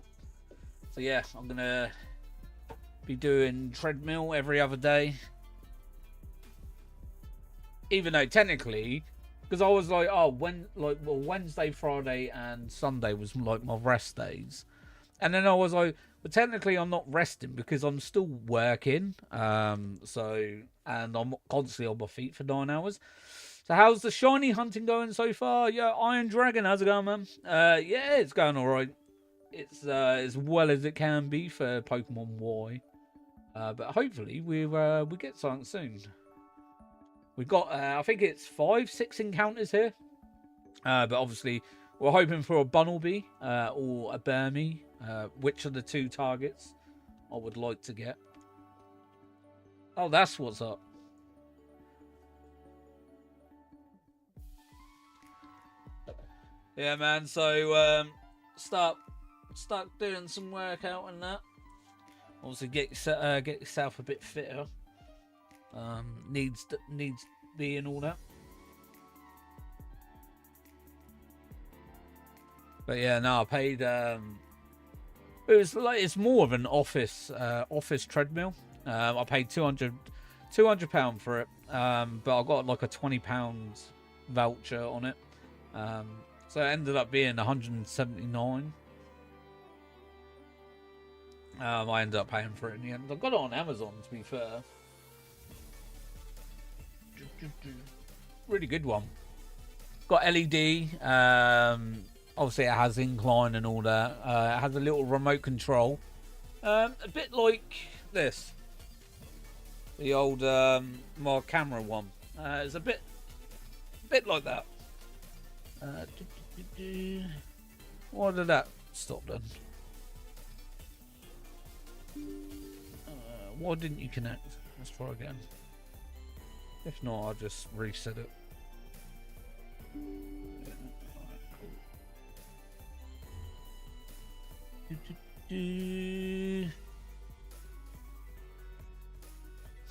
yeah, I'm gonna be doing treadmill every other day. Even though technically, because I was like, oh, Wednesday, Friday, and Sunday was like my rest days, and then I was like, but technically I'm not resting because I'm still working. So, and I'm constantly on my feet for 9 hours. So how's the shiny hunting going so far? Yeah, Iron Dragon, how's it going, man? Yeah, it's going all right. It's as well as it can be for Pokemon Y. But hopefully we get something soon. We've got I think it's 5-6 encounters here. But obviously we're hoping for a Bunnelby or a Burmy. Which are the 2 targets I would like to get? Oh, that's what's up. Yeah, man. So start start doing some workout and that. Also, get yourself a bit fitter. Needs be and all that. But yeah, no, I paid. It was like it's more of an office treadmill. I paid £200 for it. But I got like a £20 voucher on it. So it ended up being 179. I ended up paying for it in the end. I got it on Amazon, to be fair. Really good one. Got LED. Obviously, it has incline and all that. It has a little remote control. A bit like this. The old my camera one. It's a bit like that. Why did that stop then? Why didn't you connect? Let's try again. If not, I'll just reset it. Yeah, right, cool.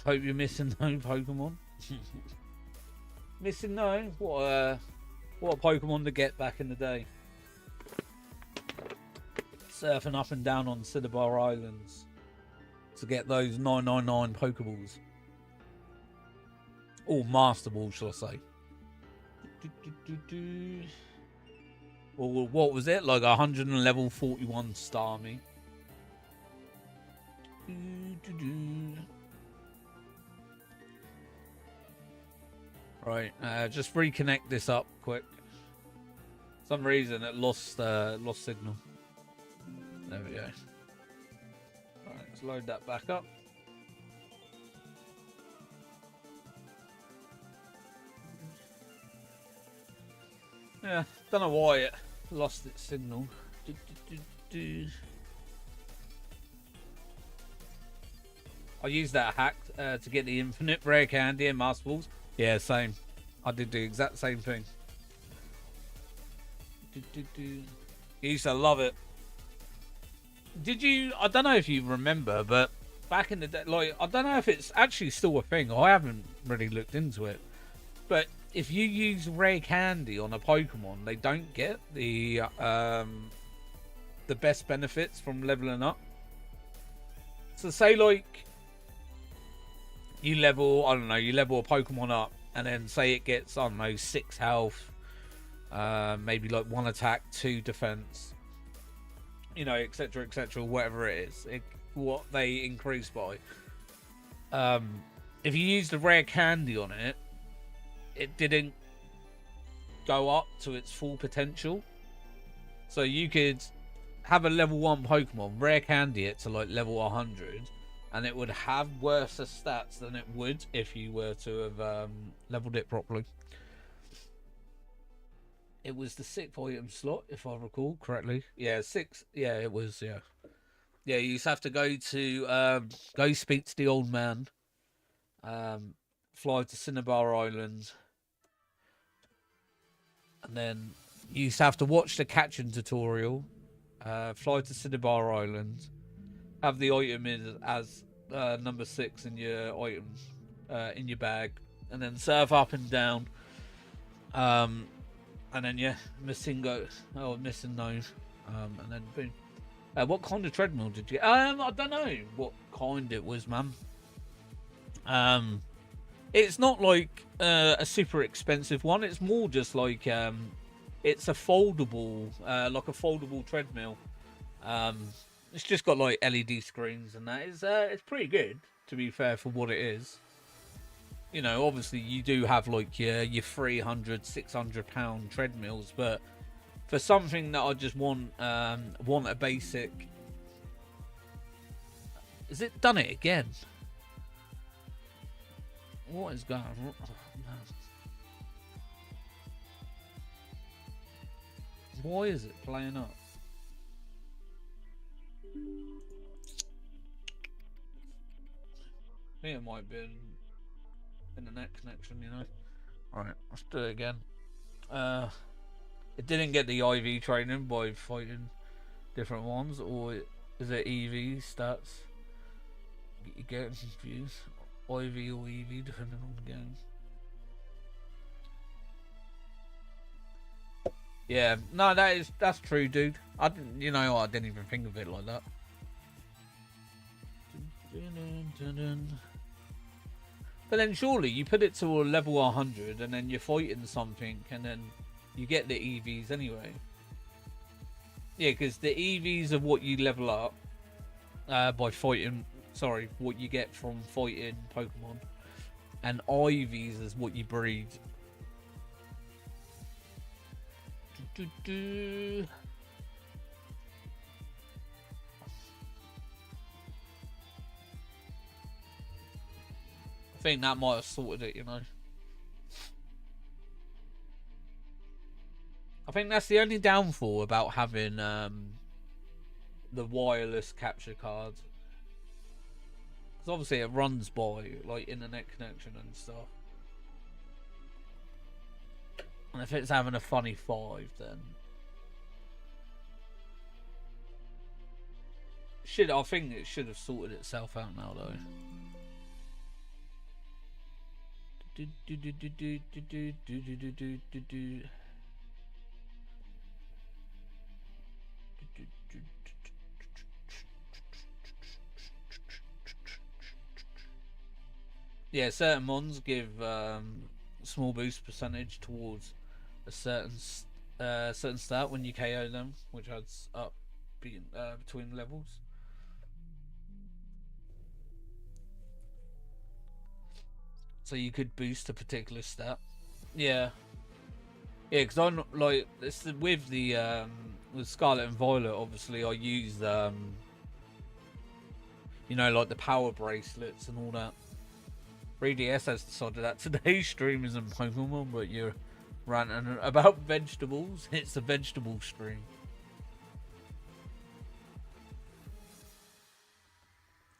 Hope you're missing no Pokemon. Missing no? What a Pokemon to get back in the day. Surfing up and down on Cinnabar Islands to get those 999 Pokeballs. Or Master Balls, shall I say. Or what was it? Like 100 and level 41 Starmie. Right, just reconnect this up quick. For some reason it lost signal. There we go. Right, let's load that back up. Yeah, don't know why it lost its signal. I used that hack to get the infinite rare candy and Master Balls. Yeah, same. I did the exact same thing. You used to love it. Did you? I don't know if you remember, but back in the day, like, I don't know if it's actually still a thing. I haven't really looked into it. But if you use rare candy on a Pokemon, they don't get the best benefits from leveling up. So say like you level a Pokemon up, and then say it gets, I don't know, 6 health, maybe like 1 attack, 2 defense, you know, etc, whatever it is, what they increase by. If you use the rare candy on it, it didn't go up to its full potential. So you could have a level 1 Pokemon, rare candy it to like level 100, and it would have worse stats than it would if you were to have leveled it properly. It was the 6th item slot, if I recall correctly. Yeah, 6. Yeah, it was. Yeah, yeah. You used to have to go speak to the old man. Fly to Cinnabar Island, and then you used to have to watch the catching tutorial. Fly to Cinnabar Island. Have the item as number 6 in your items in your bag, and then surf up and down. And then missing no, and then boom. What kind of treadmill did you get? I don't know what kind it was, man. It's not like a super expensive one. It's more just like it's a foldable, like a foldable treadmill. It's just got like LED screens and that. It's pretty good, to be fair, for what it is. You know, obviously you do have like your 300, 600 pound treadmills, but for something that I just want a basic. Has it done it again? What is going on? Oh, no. Why is it playing up? I think it might have been internet connection, you know. Alright, let's do it again. It didn't get the IV training by fighting different ones, or is it EV stats? You get confused. IV or EV, depending on the game. Yeah, no, that's true, dude. I didn't, you know, I didn't even think of it like that. But then surely you put it to a level 100, and then you're fighting something, and then you get the EVs anyway. Yeah, because the EVs are what you level up by fighting. Sorry, what you get from fighting Pokemon, and IVs is what you breed. I think that might have sorted it, you know. I think that's the only downfall about having the wireless capture card. Because obviously it runs by like internet connection and stuff. And if it's having a funny 5, then I think it should have sorted itself out now, though. Yeah, certain mons give small boost percentage towards a certain stat when you KO them, which adds up between levels. So you could boost a particular stat. Yeah. Yeah, because I'm like this with the with Scarlet and Violet. Obviously, I use you know, like the power bracelets and all that. 3DS has decided that today's stream isn't Pokemon, but you're ranting about vegetables. It's a vegetable stream.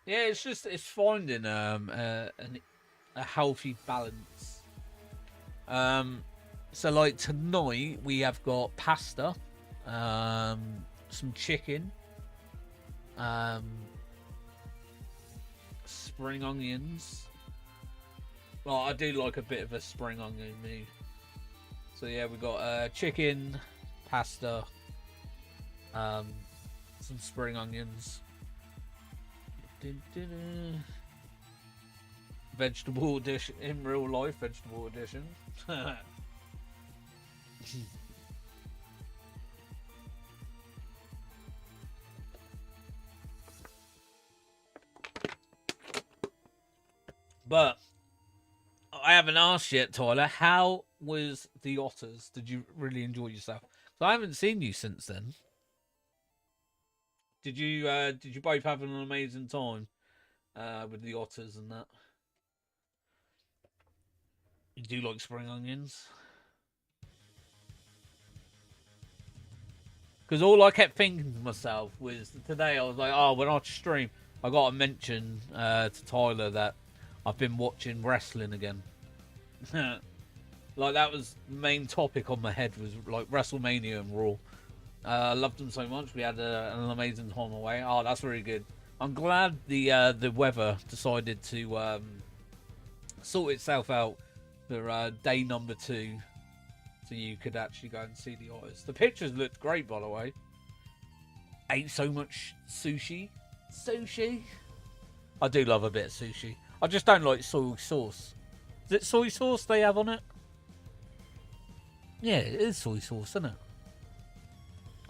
Yeah, it's finding a healthy balance. So like tonight we have got pasta, some chicken, spring onions. Well, I do like a bit of a spring onion me. So yeah, we got chicken, pasta, some spring onions. Vegetable edition in real life, vegetable edition. But I haven't asked yet, Tyler. How was the Otters? Did you really enjoy yourself? So I haven't seen you since then. Did you both have an amazing time with the Otters and that? You do like spring onions? Because all I kept thinking to myself was today I was like, oh, when I stream, I got to mention to Tyler that I've been watching wrestling again. Like that was the main topic on my head was like WrestleMania and Raw. I loved them so much. We had an amazing time away. Oh, that's really good. I'm glad the weather decided to sort itself out for day number 2, so you could actually go and see the Otters. The pictures looked great, by the way. Ate so much sushi. I do love a bit of sushi. I just don't like soy sauce. Is it soy sauce they have on it? Yeah, it is soy sauce, isn't it?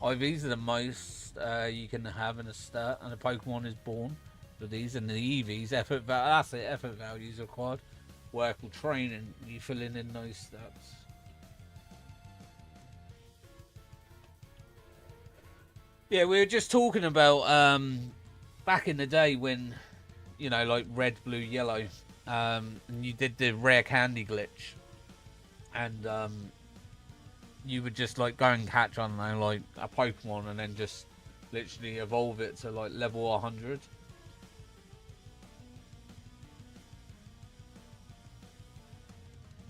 IVs are the most you can have in a stat, and a Pokemon is born with these. And the EVs, effort values required. Work or training, you filling in those stats. Yeah, we were just talking about back in the day when, you know, like red, blue, yellow, and you did the rare candy glitch, and you would just like go and catch, I don't know, like a Pokemon, and then just literally evolve it to like level 100.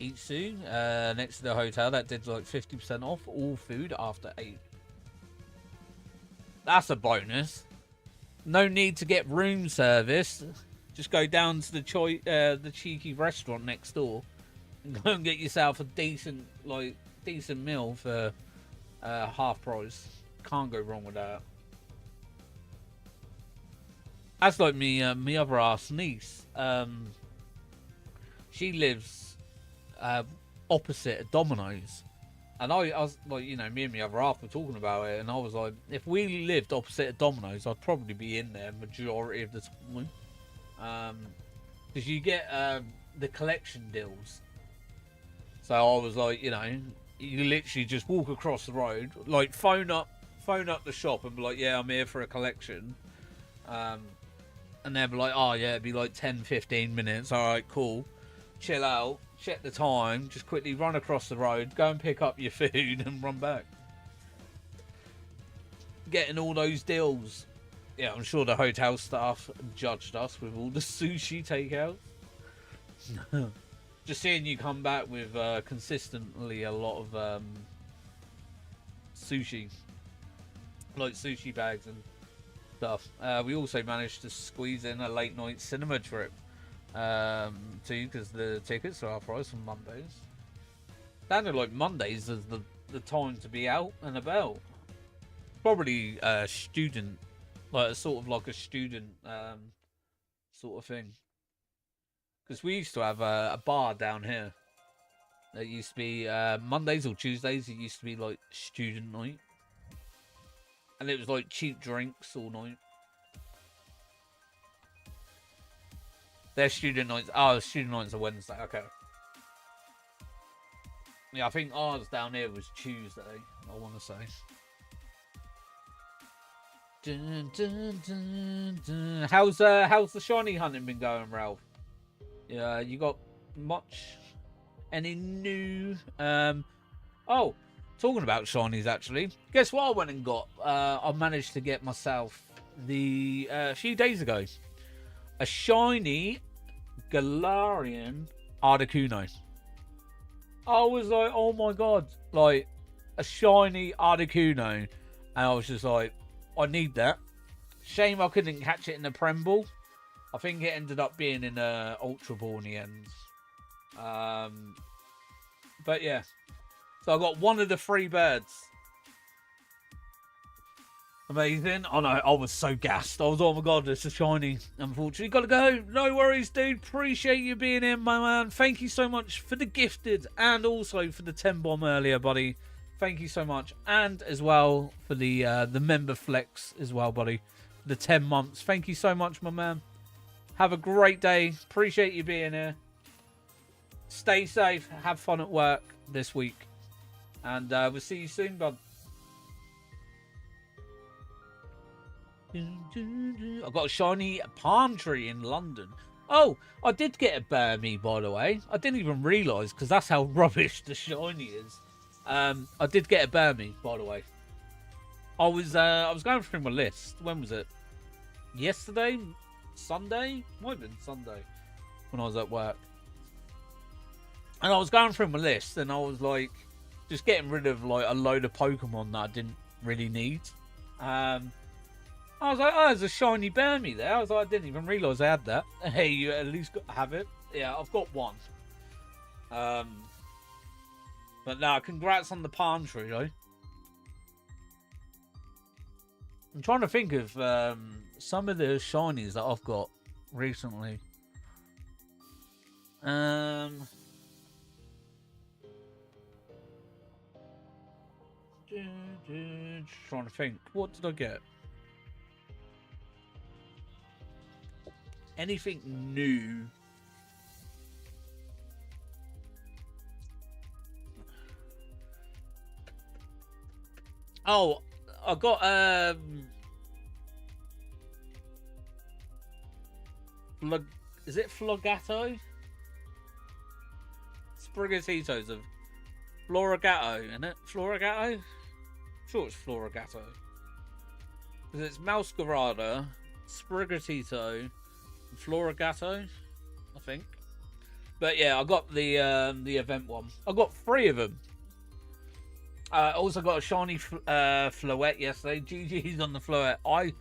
Itsu, next to the hotel, that did like 50% off all food after 8. That's a bonus. No need to get room service. Just go down to the cheeky restaurant next door and go and get yourself a decent meal for half price. Can't go wrong with that. That's like me other ass niece. She lives opposite a Domino's. And I was like, you know, me and my other half were talking about it, and I was like, if we lived opposite a Domino's, I'd probably be in there majority of the time. Because you get the collection deals. So I was like, you know, you literally just walk across the road, like phone up the shop and be like, yeah, I'm here for a collection. And they'll be like, oh yeah, it'd be like 10-15 minutes. All right, cool. Chill out, check the time, just quickly run across the road, go and pick up your food and run back. Getting all those deals. Yeah, I'm sure the hotel staff judged us with all the sushi takeout. Just seeing you come back with consistently a lot of sushi. Like sushi bags and stuff. We also managed to squeeze in a late night cinema trip. Too, because the tickets are half price on Mondays. Sounded like Mondays is the time to be out and about. Probably a student, like a sort of student sort of thing. Because we used to have a bar down here. It used to be Mondays or Tuesdays. It used to be like student night, and it was like cheap drinks all night. Their student nights. Oh, student nights are Wednesday. Okay. Yeah, I think ours down here was Tuesday. I want to say. Dun, dun, dun, dun. How's the shiny hunting been going, Ralph? Yeah, you got much? Any new? Oh, talking about shinies, actually. Guess what I went and got? I managed to get myself a few days ago a shiny Galarian Articuno. I was like, oh my god, like a shiny Articuno, and I was just like, I need that. Shame I couldn't catch it in the Prem Ball. I think it ended up being in a Ultra Ball in the end. But yeah, so I got one of the 3 birds. Amazing. Oh no, I was so gassed. I was, oh my god, it's a shiny. Unfortunately, gotta go. No worries, dude. Appreciate you being in, my man. Thank you so much for the gifted and also for the 10 bomb earlier, buddy. Thank you so much. And as well for the member flex as well, buddy. The 10 months. Thank you so much, my man. Have a great day. Appreciate you being here. Stay safe. Have fun at work this week. And we'll see you soon, bud. I've got a shiny palm tree in London. Oh, I did get a Burmy, by the way. I didn't even realise, because that's how rubbish the shiny is. I did get a Burmy, by the way. I was going through my list. When was it? Yesterday? Sunday? Might have been Sunday. When I was at work. And I was going through my list, and I was like, just getting rid of like a load of Pokemon that I didn't really need. I was like, oh, there's a shiny Burmy there. I was like, I didn't even realise I had that. Hey, you at least have it. Yeah, I've got one. But no, congrats on the palm tree, though. I'm trying to think of some of the shinies that I've got recently. Trying to think. What did I get? Anything new? Oh, I got is it Flogato? Sprigatito's of Florigato, isn't it? Florigato? I'm sure it's Florigato. Because it's Mouscarada, Sprigatito, Florigato, I think. But yeah, I got the event one. I got 3 of them. Also got a shiny Floette yesterday. GG's on the Floette. I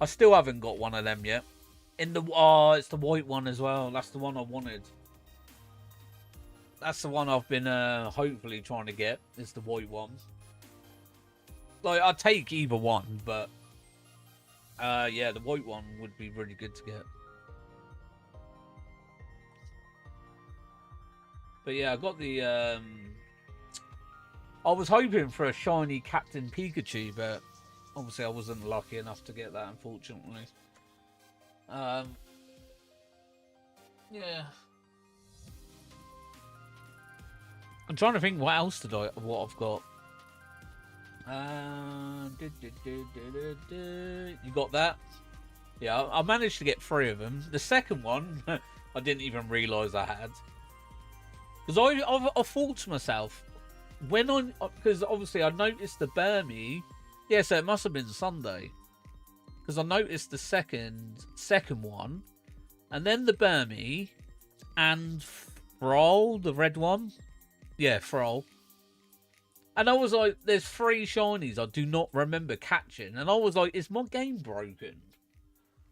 still haven't got one of them yet. It's the white one as well. That's the one I wanted. That's the one I've been hopefully trying to get. Is the white one. Like, I'd take either one, but yeah, the white one would be really good to get. But yeah, I got the I was hoping for a shiny Captain Pikachu, but obviously I wasn't lucky enough to get that, unfortunately. Yeah. I'm trying to think what else what I've got. You got that? Yeah, I managed to get 3 of them. The second one, I didn't even realise I had. Because I thought to myself, because obviously I noticed the Burmy. Yeah, so it must have been Sunday. Because I noticed the second one, and then the Burmy, and Frol, the red one. Yeah, Frol. And I was like, there's 3 shinies I do not remember catching. And I was like, is my game broken?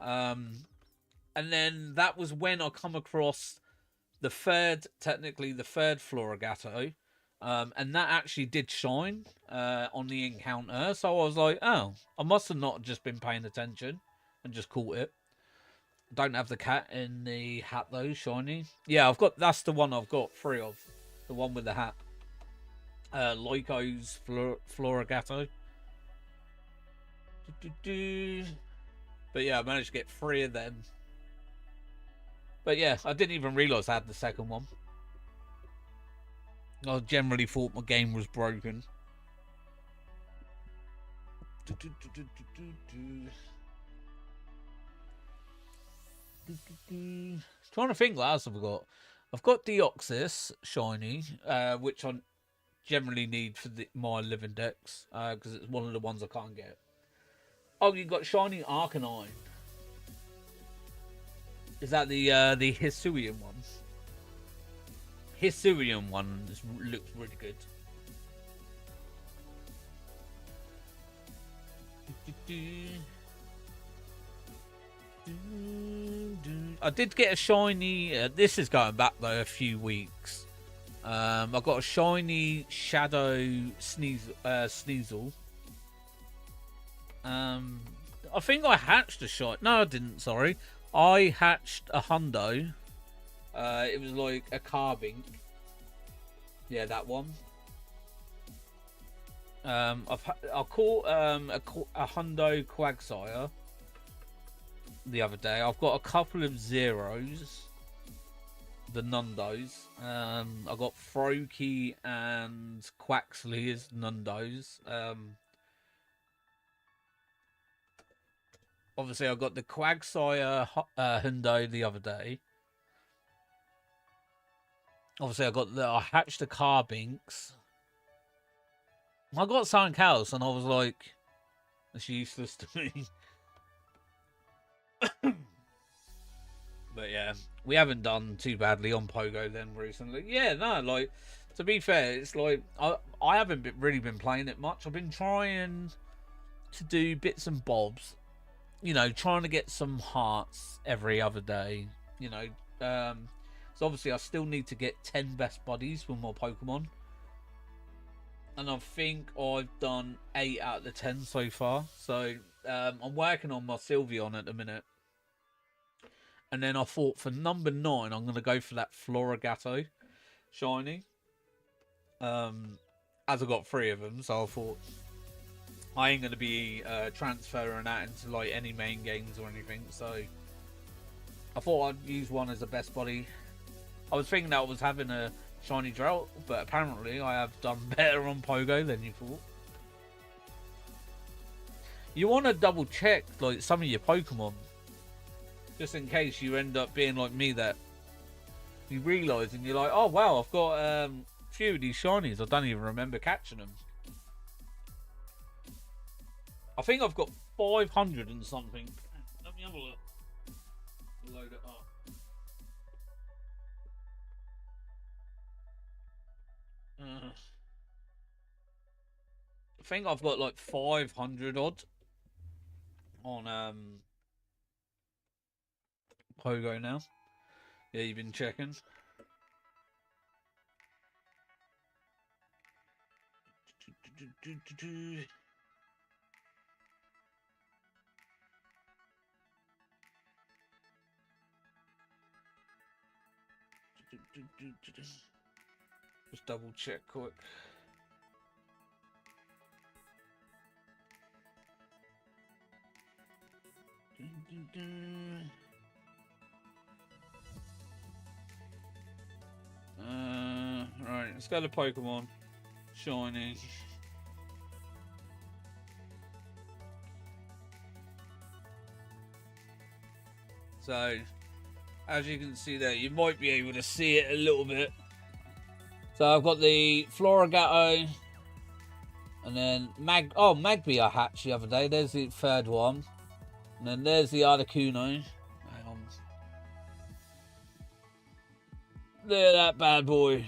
And then that was when I come across technically the third Florigato. And that actually did shine on the encounter. So I was like, oh, I must have not just been paying attention and just caught it. Don't have the cat in the hat though, shiny. Yeah, that's the one I've got 3 of. The one with the hat. Lyco's Florigato. But yeah, I managed to get 3 of them. But yeah, I didn't even realise I had the second one. I generally thought my game was broken. Trying to think what else I've got. I've got Deoxys shiny, which I generally need for my LivingDex, because it's one of the ones I can't get. Oh, you got shiny Arcanine. Is that the Hisuian one? Hisuian one looks really good. I did get a shiny. This is going back though a few weeks. I got a shiny Shadow Sneasel. I think I hatched a shot. No, I didn't. Sorry, I hatched a hundo. It was like a carbink. Yeah, that one. I caught a hundo Quagsire the other day. I've got a couple of zeros, the Nundos. I got Froakie and Quaxley as Nundos. Obviously, I got the Quagsire Hundo the other day. Obviously, I hatched the Carbinks. I got something else, and I was like, that's useless to me. But yeah, we haven't done too badly on Pogo then recently. Yeah, no, like, to be fair, it's like, I haven't really been playing it much. I've been trying to do bits and bobs. You know, trying to get some hearts every other day. You know, so obviously I still need to get 10 best buddies with more Pokemon. And I think I've done 8 out of the 10 so far. So I'm working on my Sylveon at the minute. And then I thought for number 9, I'm going to go for that Florigato shiny. As I got 3 of them, so I thought I ain't going to be transferring that into like any main games or anything. So I thought I'd use one as a best buddy. I was thinking that I was having a shiny drought, but apparently I have done better on Pogo than you thought. You want to double check like some of your Pokemon, just in case you end up being like me, that you realise and you're like, oh wow, I've got a few of these shinies, I don't even remember catching them. I think I've got 500 and something. Let me have a look. Load it up. think I've got like 500 odd on Pogo now. Yeah, you've been checking. Just double check quick. Right, let's go to Pokemon. Shiny. So, as you can see there, you might be able to see it a little bit. So I've got the Florigato, and then Magby I hatched the other day. There's the third one. And then there's the Articuno. Hang on. There, that bad boy.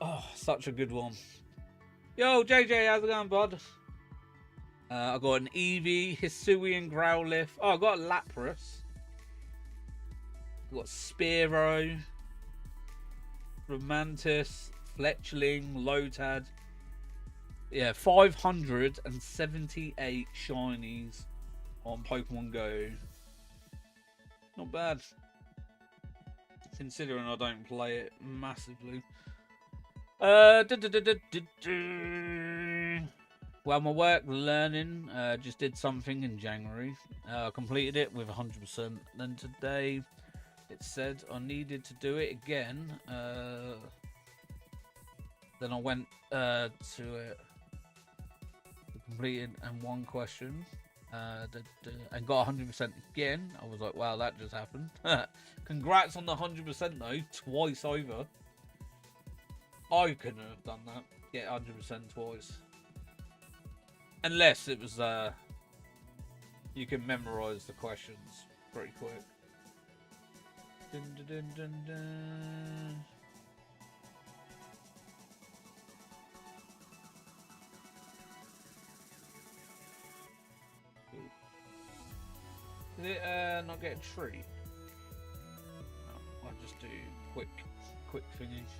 Oh, such a good one. Yo, JJ, how's it going, bud? I got an Eevee, Hisuian, Growlithe. Oh, I got a Lapras. I got Spearow, Romantis, Fletchling, Lotad. Yeah, 578 shinies on Pokemon Go. Not bad. Considering I don't play it massively. Well, my work learning just did something in January. I completed it with 100%. Then today it said I needed to do it again. Then I went to it, completed and one question, and got 100% again. I was like, wow, that just happened. Congrats on the 100% though, twice over. I couldn't have done that. Get 100% twice. Unless it was, you can memorize the questions pretty quick. Dun, dun, dun, dun, dun. Did it not get a treat? No, I'll just do quick finish.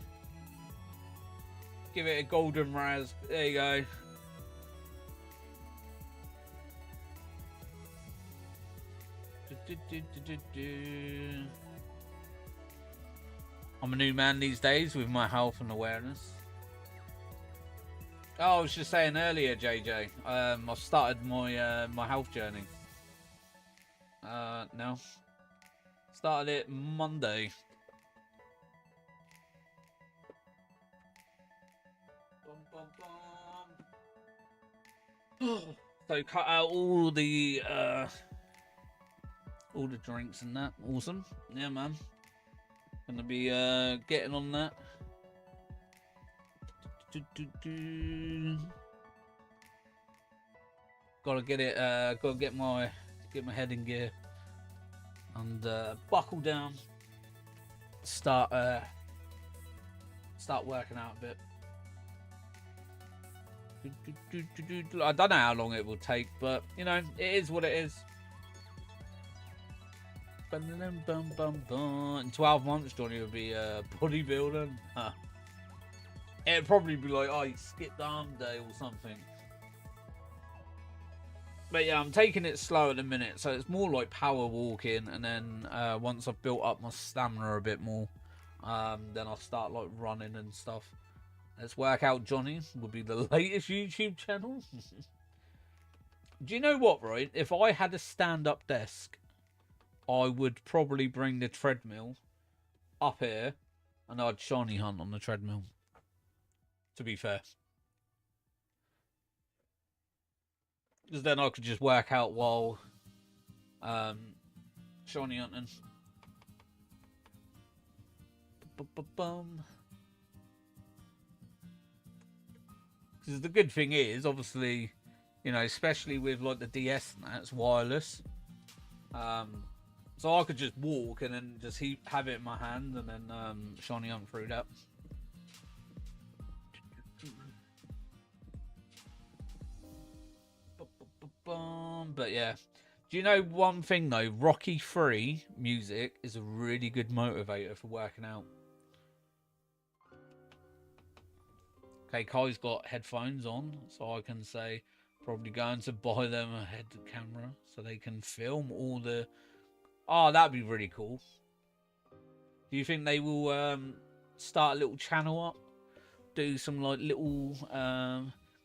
Give it a golden raz. There you go. I'm a new man these days with my health and awareness. Oh, I was just saying earlier, JJ. I've started my my health journey. No. Started it Monday. So cut out all the drinks and that. Awesome. Yeah, man. Gonna be getting on that. Gotta get it. Gotta get my head in gear and buckle down. Start working out a bit. I don't know how long it will take, but you know, it is what it is. In 12 months, Jonny will be bodybuilding. Huh. It'd probably be like, oh, you skipped arm day or something. But yeah, I'm taking it slow at the minute, so it's more like power walking, and then once I've built up my stamina a bit more, then I'll start like running and stuff. Let's work out Jonny will be the latest YouTube channel. Do you know what, right? If I had a stand-up desk, I would probably bring the treadmill up here and I'd shiny hunt on the treadmill. To be fair. Because then I could just work out while shiny hunting. Because the good thing is, obviously, you know, especially with like the DS and that, it's wireless. So I could just walk and then just have it in my hand and then shiny hunt through that. bum. But yeah. Do you know one thing though? Rocky 3 music is a really good motivator for working out. Okay, Kai's got headphones on, so I can say probably going to buy them a head camera so they can film all the... Oh, that'd be really cool. Do you think they will start a little channel up? Do some like little...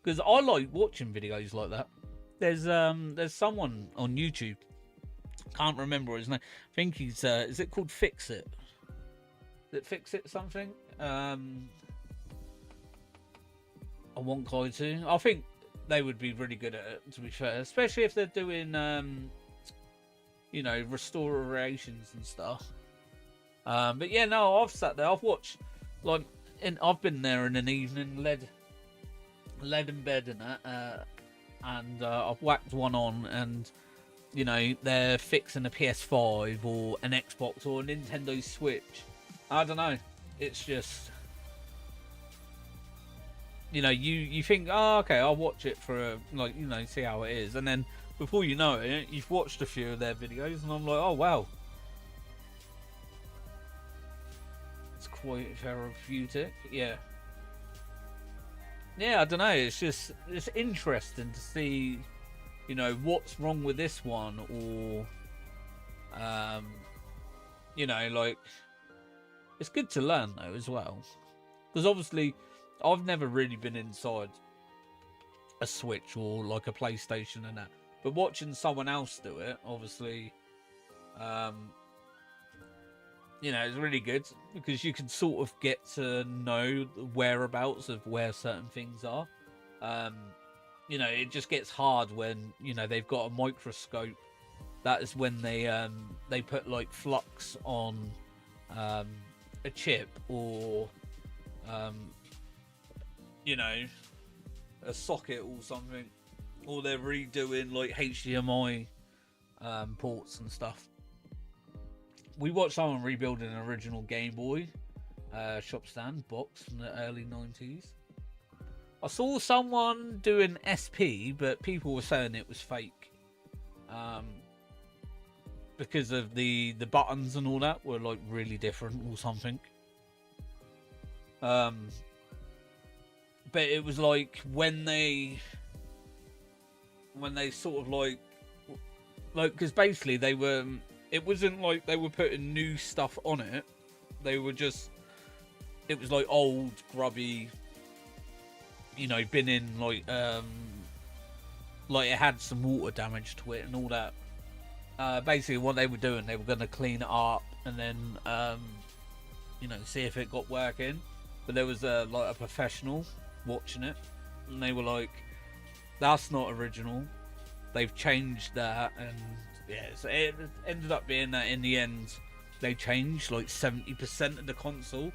Because I like watching videos like that. There's someone on YouTube. Can't remember his name. I think he's... is it called Fix It? Is it Fix It something? I want Kai to. I think they would be really good at it, to be fair. Especially if they're doing, you know, restorations and stuff. But yeah, no, I've sat there. I've watched, like, I've been there in an evening, led in bed and that. And I've whacked one on and, you know, they're fixing a PS5 or an Xbox or a Nintendo Switch. I don't know. It's just... You know, you think, oh, okay, I'll watch it for, like, you know, see how it is. And then, before you know it, you've watched a few of their videos, and I'm like, oh, wow. It's quite therapeutic, yeah. Yeah, I don't know, it's just, it's interesting to see, you know, what's wrong with this one, or, you know, like, it's good to learn, though, as well. Because, obviously... I've never really been inside a Switch or like a PlayStation and that. But watching someone else do it, obviously, you know, it's really good because you can sort of get to know the whereabouts of where certain things are. You know, it just gets hard when, you know, they've got a microscope. That is when they put like flux on a chip or you know, a socket or something, or they're redoing like HDMI ports and stuff. We watched someone rebuilding an original Game Boy shop stand box from the early 90s. I saw someone doing SP, but people were saying it was fake because of the buttons and all that were like really different or something. But it was like when they sort of like because basically they were, it wasn't like they were putting new stuff on it. They were just, it was like old grubby, you know, been in like it had some water damage to it and all that. Basically what they were doing, they were going to clean it up and then you know, see if it got working. But there was like a professional watching it, and they were like, that's not original, they've changed that. And yeah, so it ended up being that in the end they changed like 70% of the console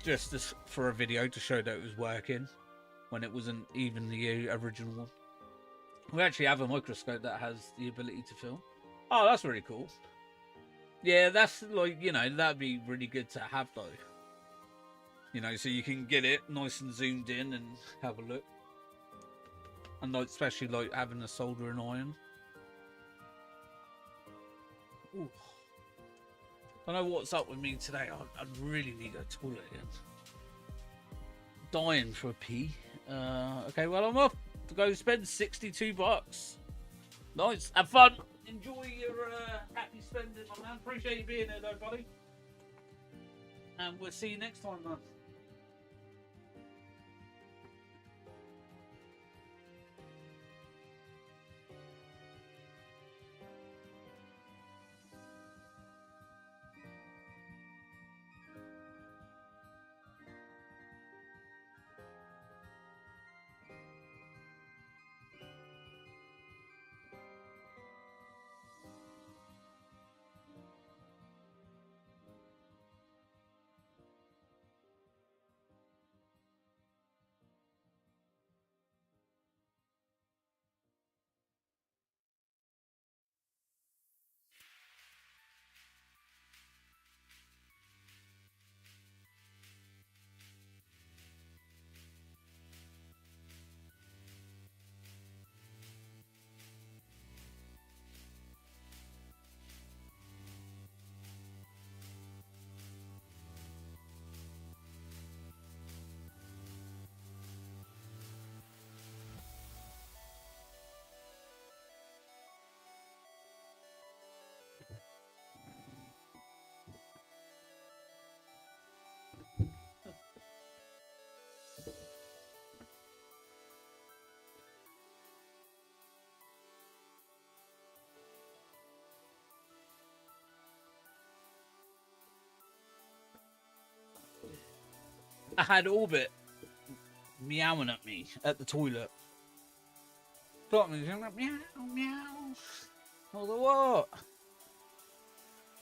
just for a video to show that it was working when it wasn't even the original one. We actually have a microscope that has the ability to film. Oh, that's really cool. Yeah, that's like, you know, that'd be really good to have though. You know, so you can get it nice and zoomed in and have a look. And like, especially like having a soldering iron. Ooh. I don't know what's up with me today. I really need a toilet again. Dying for a pee. Okay, well, I'm off to go spend 62 bucks. Nice. Have fun. Enjoy your happy spending, my man. Appreciate you being here, though, buddy. And we'll see you next time, man. I had Orbit meowing at me at the toilet. Got me meow, meow. I was like, what?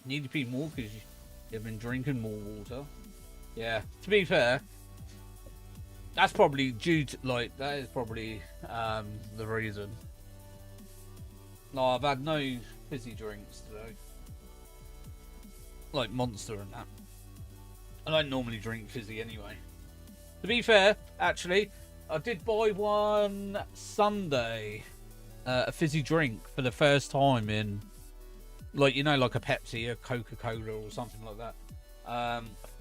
Need to pee more because you've been drinking more water. Yeah, to be fair, that's probably due to, like, that is probably the reason. No, I've had no fizzy drinks today. Like Monster and that. I don't normally drink fizzy anyway. To be fair, actually, I did buy one Sunday, a fizzy drink for the first time in, like, you know, like a Pepsi, a Coca-Cola or something like that.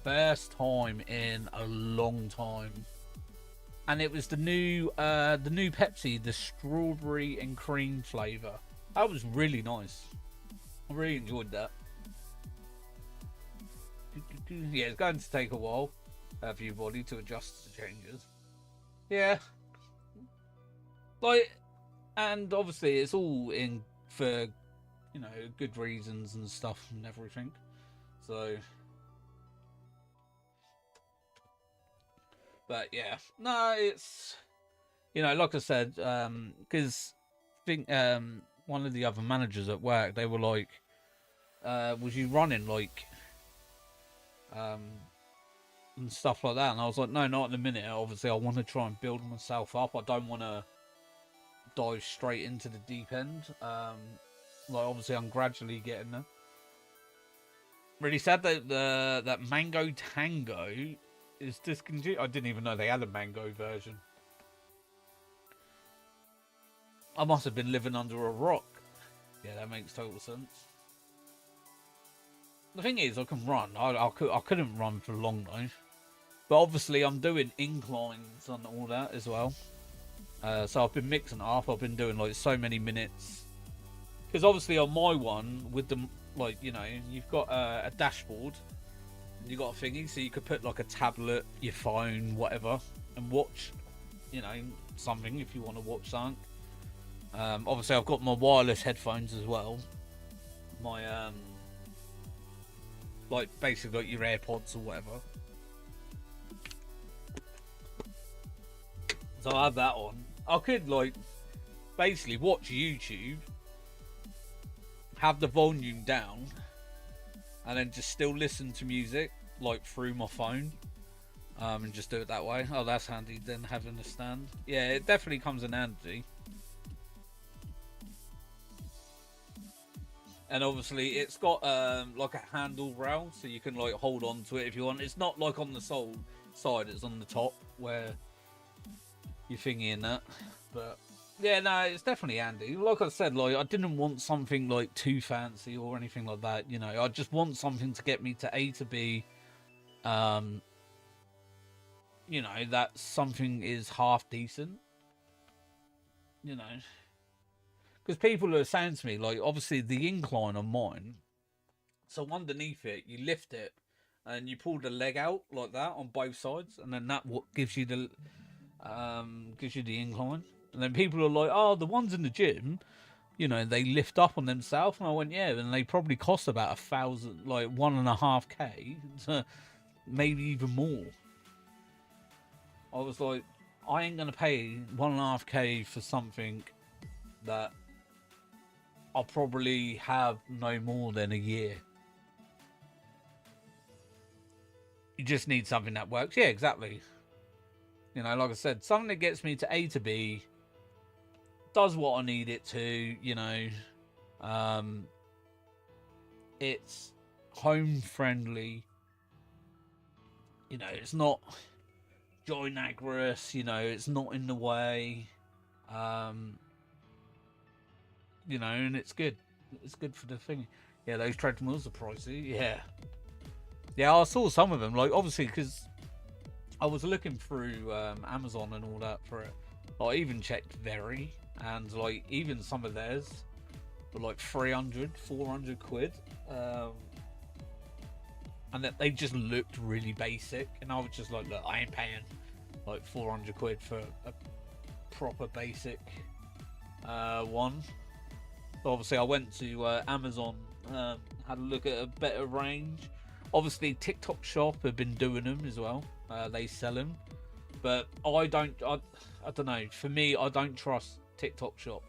First time in a long time. And it was the new Pepsi, the strawberry and cream flavour. That was really nice. I really enjoyed that. Yeah, it's going to take a while for your body to adjust to changes. Yeah. Like, and obviously it's all in for, you know, good reasons and stuff and everything. So, but yeah, no, it's, you know, like I said, because I think one of the other managers at work, they were like, was you running, like, and stuff like that? And I was like, no, not in a minute. Obviously, I want to try and build myself up. I don't want to dive straight into the deep end. Like, obviously, I'm gradually getting there. Really sad that that Mango Tango is discontinued. I didn't even know they had a mango version. I must have been living under a rock. Yeah, that makes total sense. The thing is, I can run. I couldn't run for long though. But obviously, I'm doing inclines and all that as well. So I've been mixing it up. I've been doing like so many minutes. Because obviously on my one, with the, like, you know, you've got a dashboard. And you've got a thingy, so you could put like a tablet, your phone, whatever, and watch, you know, something if you want to watch something. Obviously, I've got my wireless headphones as well. My, like, basically like your AirPods or whatever. So I have that on. I could, like, basically watch YouTube, have the volume down, and then just still listen to music, like, through my phone, and just do it that way. Oh, that's handy, then having a stand. Yeah, it definitely comes in handy. And obviously, it's got like a handle rail, so you can like hold on to it if you want. It's not like on the side; it's on the top where you're thingy in that. But yeah, no, it's definitely handy. Like I said, like I didn't want something like too fancy or anything like that. You know, I just want something to get me to A to B. You know, that something is half decent. You know. Because people are saying to me, like, obviously the incline on mine, so underneath it, you lift it, and you pull the leg out like that on both sides, and then that what gives you the incline. And then people are like, oh, the ones in the gym, you know, they lift up on themselves. And I went, yeah, and they probably cost about 1,000, like $1.5K, to maybe even more. I was like, I ain't gonna pay 1.5K for something that I'll probably have no more than a year. You just need something that works. Yeah, exactly. You know, like I said, something that gets me to A to B, does what I need it to, you know. It's home friendly. You know, it's not joynagrous, you know, it's not in the way. You know, and it's good. It's good for the thing. Yeah, those treadmills are pricey. Yeah. Yeah, I saw some of them. Like, obviously, because I was looking through Amazon and all that for it. I even checked Very, and, like, even some of theirs were, like, 300, 400 quid. And that they just looked really basic. And I was just like, look, I ain't paying, like, 400 quid for a proper basic one. So obviously I went to Amazon, had a look at a better range. Obviously TikTok Shop have been doing them as well. they sell them. But I don't know. For me, I don't trust TikTok Shop.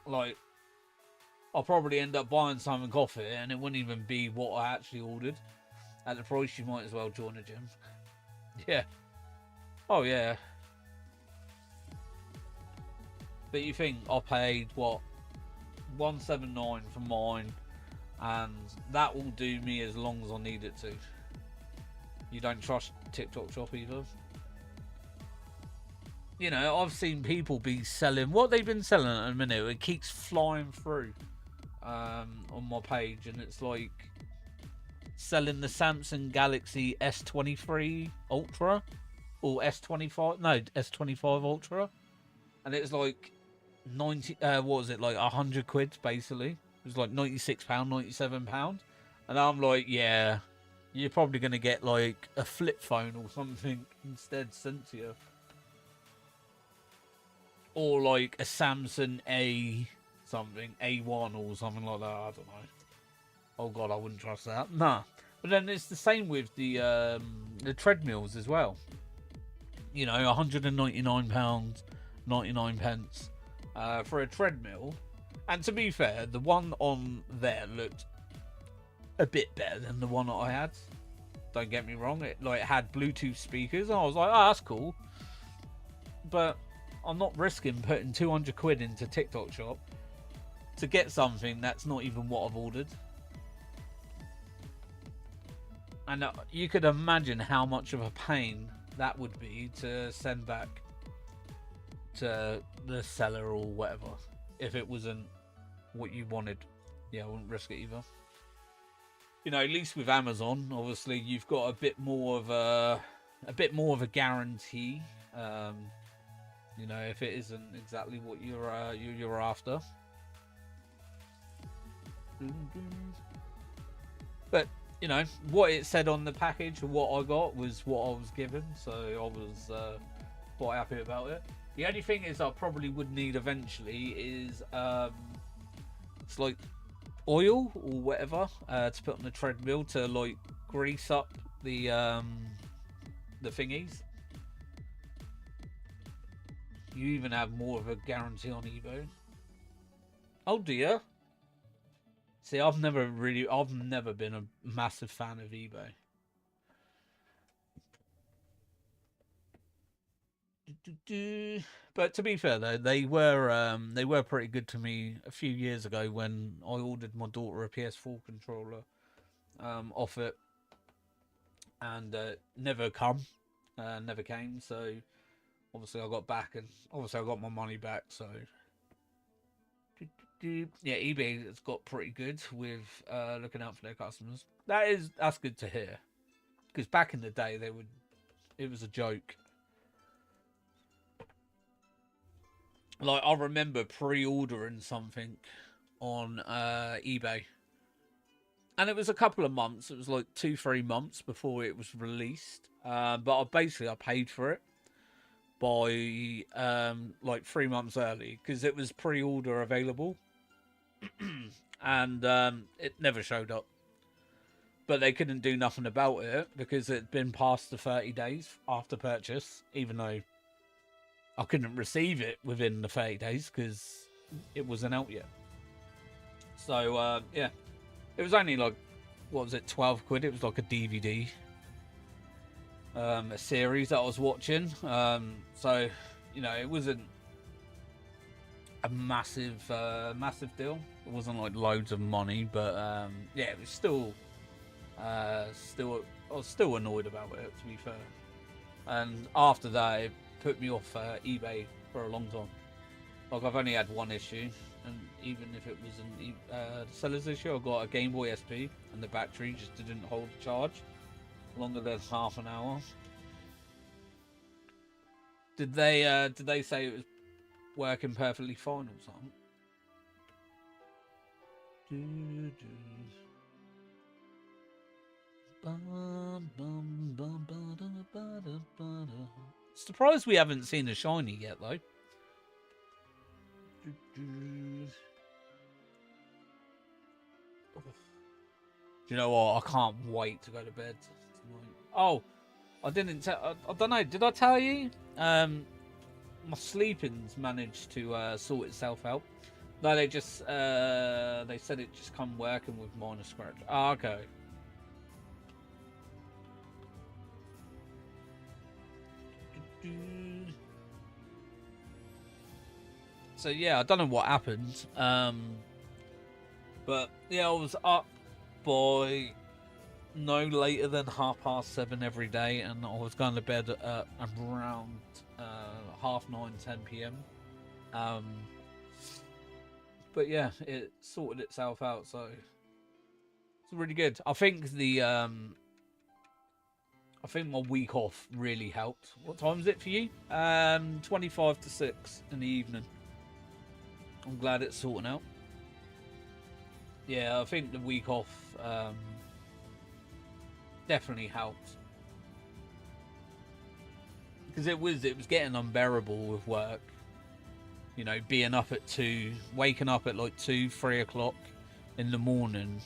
Like, I'll probably end up buying something off it, and it wouldn't even be what I actually ordered. At the price, you might as well join a gym. Yeah. Oh, yeah. But you think I paid, what, $179 for mine, and that will do me as long as I need it to. You don't trust TikTok Shop either? You know, I've seen people be selling what they've been selling at a minute. It keeps flying through on my page, and it's like selling the Samsung Galaxy S23 Ultra or S25, no, S25 Ultra, and it's like 90. What was it, like 100 quid basically? It was like £96, £97, and I'm like, yeah, you're probably gonna get like a flip phone or something instead sent to you. Or like a Samsung A something, A1 or something like that. I don't know. Oh god, I wouldn't trust that. Nah. But then it's the same with the treadmills as well. You know, £199, 99 pence for a treadmill. And to be fair, the one on there looked a bit better than the one that I had. Don't get me wrong. It like had Bluetooth speakers. And I was like, oh, that's cool. But I'm not risking putting 200 quid into TikTok Shop to get something that's not even what I've ordered. And you could imagine how much of a pain that would be to send back to the seller or whatever if it wasn't what you wanted. Yeah, I wouldn't risk it either. You know, at least with Amazon, obviously you've got a bit more of a guarantee. You know, if it isn't exactly what you're after. But you know what it said on the package, what I got was what I was given, so I was quite happy about it. The only thing is I probably would need eventually is it's like oil or whatever to put on the treadmill to like grease up the thingies. You even have more of a guarantee on eBay. Oh dear. See, I've never been a massive fan of eBay. But to be fair though, they were pretty good to me a few years ago when I ordered my daughter a PS4 controller off it, and never came. So obviously I got back, and obviously I got my money back. So yeah, eBay has got pretty good with looking out for their customers. That's good to hear, because back in the day it was a joke. Like, I remember pre-ordering something on eBay, and it was a couple of months. It was like 2-3 months before it was released. But I paid for it by like 3 months early because it was pre-order available, and it never showed up. But they couldn't do nothing about it because it'd been past the 30 days after purchase, even though I couldn't receive it within the 30 days because it wasn't out yet. So, yeah. It was only like, what was it, 12 quid? It was like a DVD. A series that I was watching. So, you know, it wasn't a massive deal. It wasn't like loads of money, but yeah, it was still I was still annoyed about it, to be fair. And after that, it put me off eBay for a long time. Like, I've only had one issue, and even if it was the seller's issue, I got a Game Boy SP, and the battery just didn't hold the charge longer than half an hour. Did they say it was working perfectly fine or something? Surprised we haven't seen a shiny yet, though. Do you know what? I can't wait to go to bed tonight. Oh, I didn't tell. I don't know. Did I tell you? My sleeping's managed to sort itself out. No, they just they said it just come working with minor scratch. Oh, okay. So yeah, I don't know what happened. But yeah, I was up by no later than 7:30 every day, and I was going to bed at around 9:30, 10 p.m. But yeah, it sorted itself out, so it's really good. I think my week off really helped. What time is it for you? 25 to 6 in the evening. I'm glad it's sorting out. Yeah, I think the week off definitely helped. Because it was getting unbearable with work. You know, being up at 2, waking up at like 2, 3 o'clock in the morning.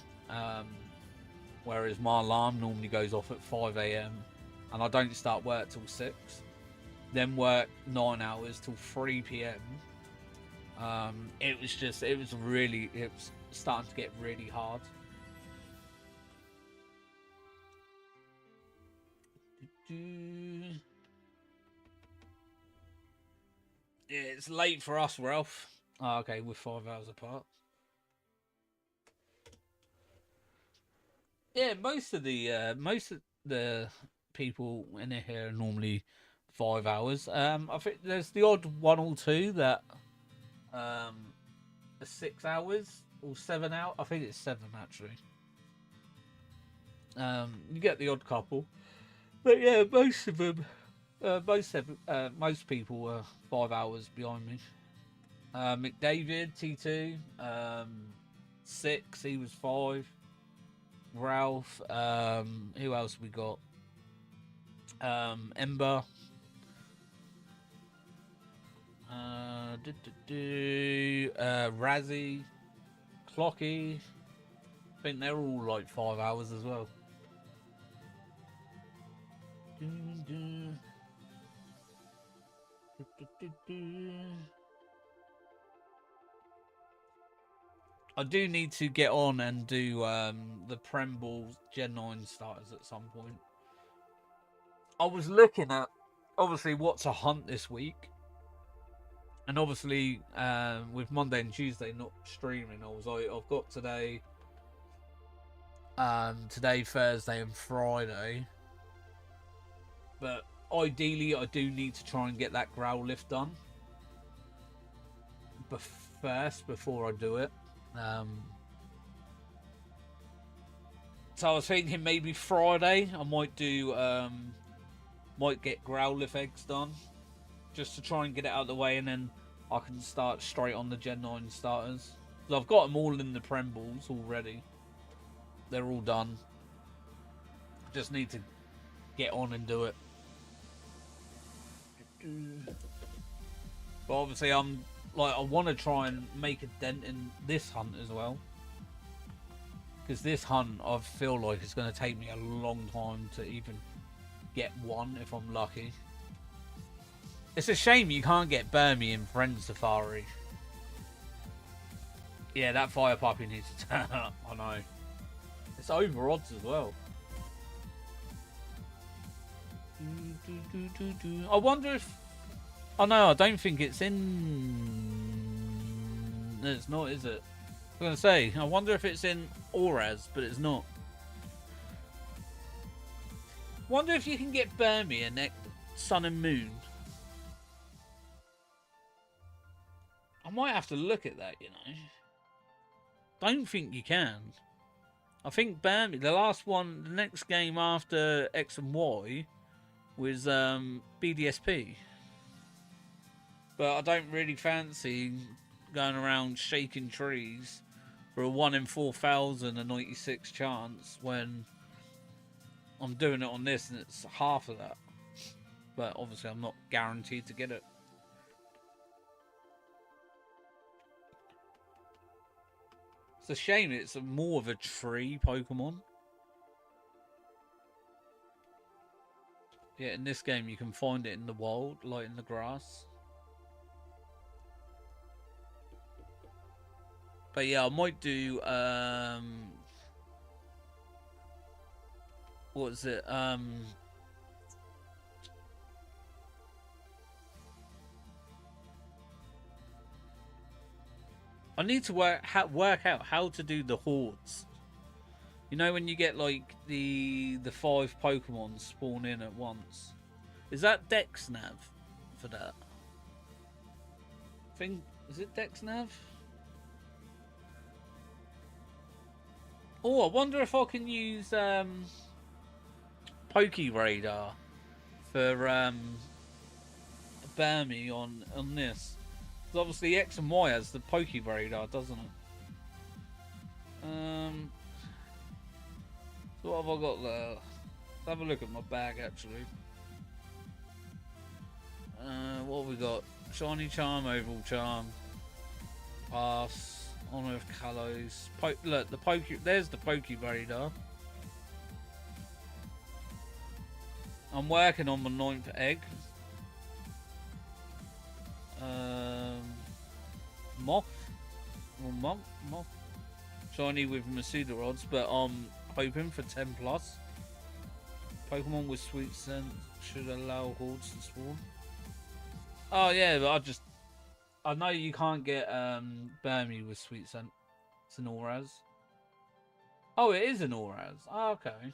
Whereas my alarm normally goes off at 5 a.m. and I don't start work till 6. Then work 9 hours till 3 p.m. It was starting to get really hard. Yeah, it's late for us, Ralph. Oh, okay, we're 5 hours apart. Yeah, most of the people in here are normally 5 hours. I think there's the odd one or two that are 6 hours or 7 out. I think it's 7 actually. You get the odd couple, but yeah, most of them, most people are 5 hours behind me. McDavid T2, 6. He was 5. Ralph. Who else we got? Ember. Razzie. Clocky. I think they're all like 5 hours as well. I do need to get on and do the Prem Ball Gen 9 starters at some point. I was looking at, obviously, what's a hunt this week. And obviously, with Monday and Tuesday not streaming, I was like, I've got today, Thursday and Friday. But ideally, I do need to try and get that growl lift done first before I do it. So I was thinking maybe Friday I might do might get Growlithe eggs done just to try and get it out of the way, and then I can start straight on the Gen 9 starters. So I've got them all in the Prem Balls already. They're all done. Just need to get on and do it. But obviously I want to try and make a dent in this hunt as well. Because this hunt, I feel like it's going to take me a long time to even get one if I'm lucky. It's a shame you can't get Burmy in Friend Safari. Yeah, that fire puppy needs to turn up. I know. It's over odds as well. I wonder if... Oh no, I don't think it's in... No, it's not, is it? I was going to say, I wonder if it's in Auraz, but it's not. Wonder if you can get Burmy in Sun and Moon. I might have to look at that, you know. Don't think you can. I think Burmy, the last one, the next game after X and Y was BDSP. But I don't really fancy going around shaking trees for a 1 in 4,096 chance when I'm doing it on this and it's half of that. But obviously I'm not guaranteed to get it. It's a shame it's more of a tree Pokemon. Yeah, in this game you can find it in the wild, like in the grass. But yeah, I might do what is it? I need to work out how to do the hordes. You know when you get like the 5 Pokemon spawn in at once. Is that Dex Nav for that? Is it Dex Nav? Oh, I wonder if I can use Poke Radar for Burmy on this. Because obviously X and Y has the Poke Radar, doesn't it? So what have I got there? Let's have a look at my bag actually. What have we got? Shiny Charm, Oval Charm, Pass, Honor of Kalos. Look, there's the Poke Radar. I'm working on my 9th egg. Moth. Shiny with Masuda rods, but I'm hoping for 10 plus. Pokemon with Sweet Scent should allow hordes to spawn. Oh yeah, but I know you can't get Burmy with Sweet Scent. It's an Auraz. Oh, it is an Auraz. Oh, okay.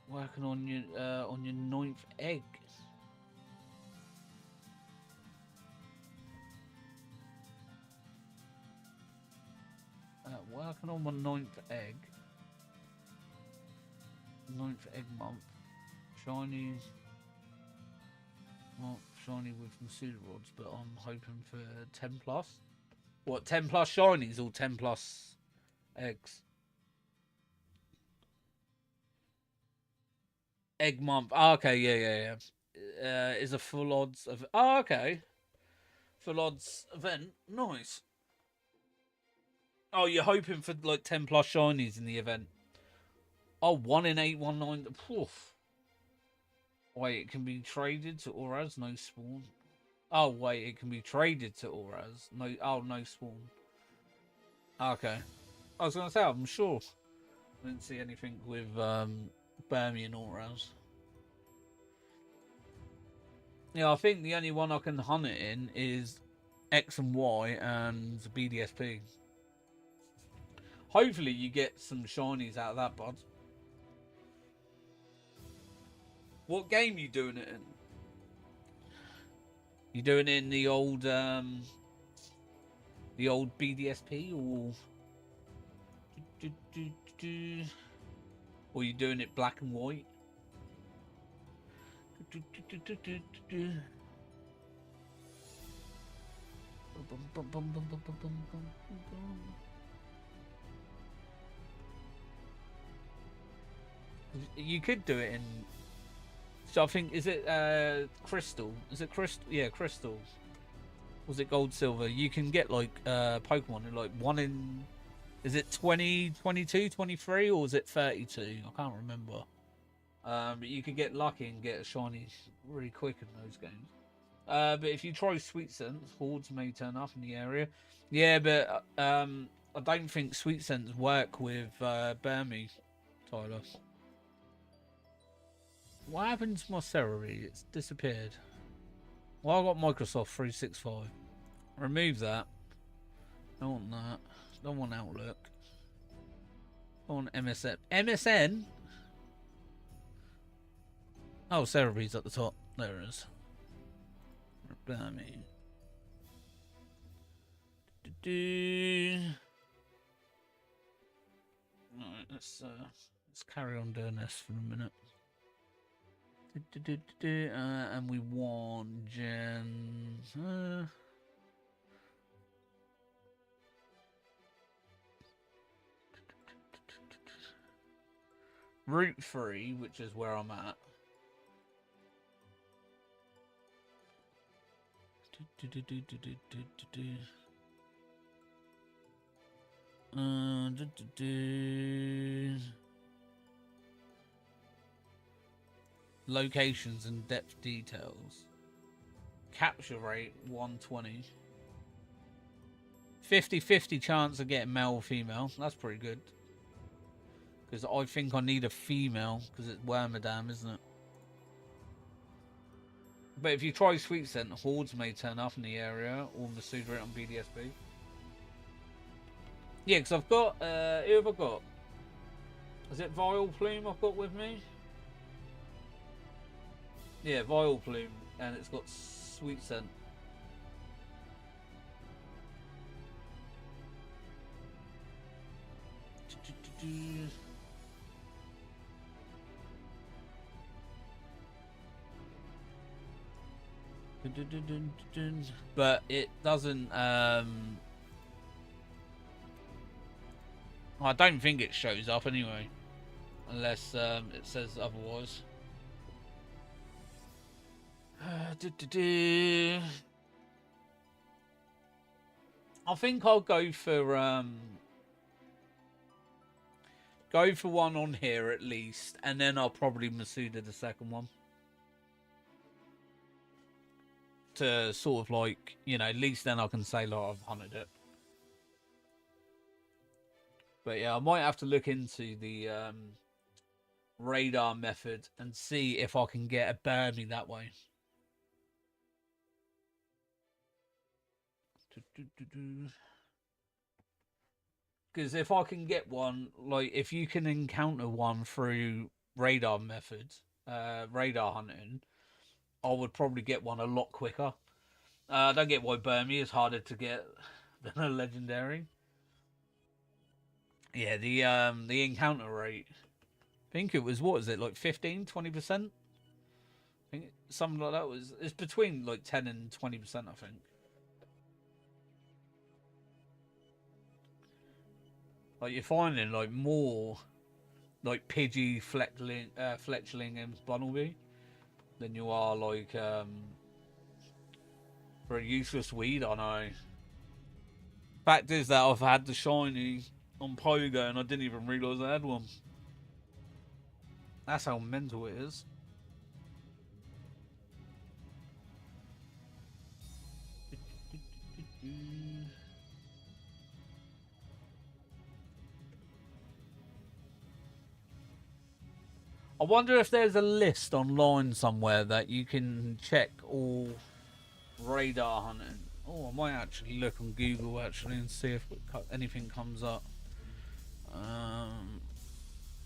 Working on your 9th egg. Working on my 9th egg. 9th egg month. Shiny. Well, shiny with Masuda rods, but I'm hoping for 10 plus. What, 10 plus shinies or 10 plus eggs? Egg month. Oh, okay, yeah. Is a full odds of. Oh, okay. Full odds event. Nice. Oh, you're hoping for like 10 plus shinies in the event. Oh, 1 in 8, 1 9. Poof. Wait, it can be traded to Auraz, no spawn. Oh, wait, it can be traded to Auraz. No, no spawn. Okay. I was going to say, I'm sure. I didn't see anything with Burmy and Auraz. Yeah, I think the only one I can hunt it in is X and Y and BDSP. Hopefully you get some shinies out of that, bud. What game you doing it in? You doing it in the old BDSP or you doing it black and white? You could do it in. So I think, is it Crystal? Is it Crystal? Yeah, Crystal. Was it Gold, Silver? You can get like Pokemon in like 1 in. Is it 20, 22, 23, or is it 32? I can't remember. But you could get lucky and get a shiny really quick in those games. But if you try Sweet Scents, hordes may turn up in the area. Yeah, but I don't think Sweet Scents work with Burmy, Tyler. What happened to my Celery? It's disappeared. Well, I got Microsoft 365. Remove that. Don't want that. Don't want Outlook. Don't want MSN. MSN? Oh, Celery's at the top. There it is. Burmy. Alright, let's carry on doing this for a minute. And we want Gen. Route 3, which is where I'm at. locations and depth details. Capture rate 120. 50-50 chance of getting male or female. That's pretty good. Because I think I need a female because it's Wormadam, isn't it? But if you try Sweet Scent, hordes may turn up in the area or Masuda it on BDSP. Yeah, because I've got, who have I got? Is it Vile Plume I've got with me? Yeah, Vile Plume, and it's got Sweet Scent. But it doesn't, I don't think it shows up anyway, unless it says otherwise. I think I'll go for one on here at least, and then I'll probably Masuda the second one. To sort of like, you know, at least then I can say like I've hunted it. But yeah, I might have to look into the radar method and see if I can get a Burmy that way. Because if I can get one, like if you can encounter one through radar methods, radar hunting, I would probably get one a lot quicker. I don't get why Burmy is harder to get than a legendary. Yeah, the encounter rate. I think it was, what is it, like 15, 20%? I think something like that was. It's between like 10 and 20%, I think. Like you're finding like more like Pidgey, Fletchling, and Bunnelby than you are like for a useless weed. I know. Fact is that I've had the shiny on Pogo and I didn't even realise I had one. That's how mental it is. I wonder if there's a list online somewhere that you can check all radar hunting. Oh, I might actually look on Google actually and see if anything comes up.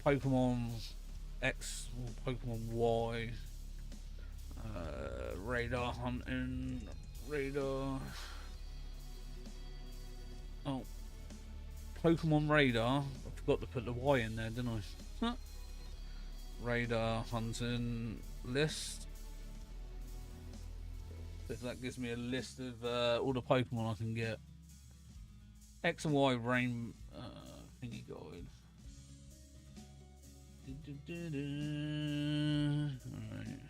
Pokemon X or Pokemon Y. Radar hunting. Radar. Oh. Pokemon radar. I forgot to put the Y in there, didn't I? Huh. Radar hunting list. If that gives me a list of all the Pokemon I can get. X and Y rain thingy guide. Alright.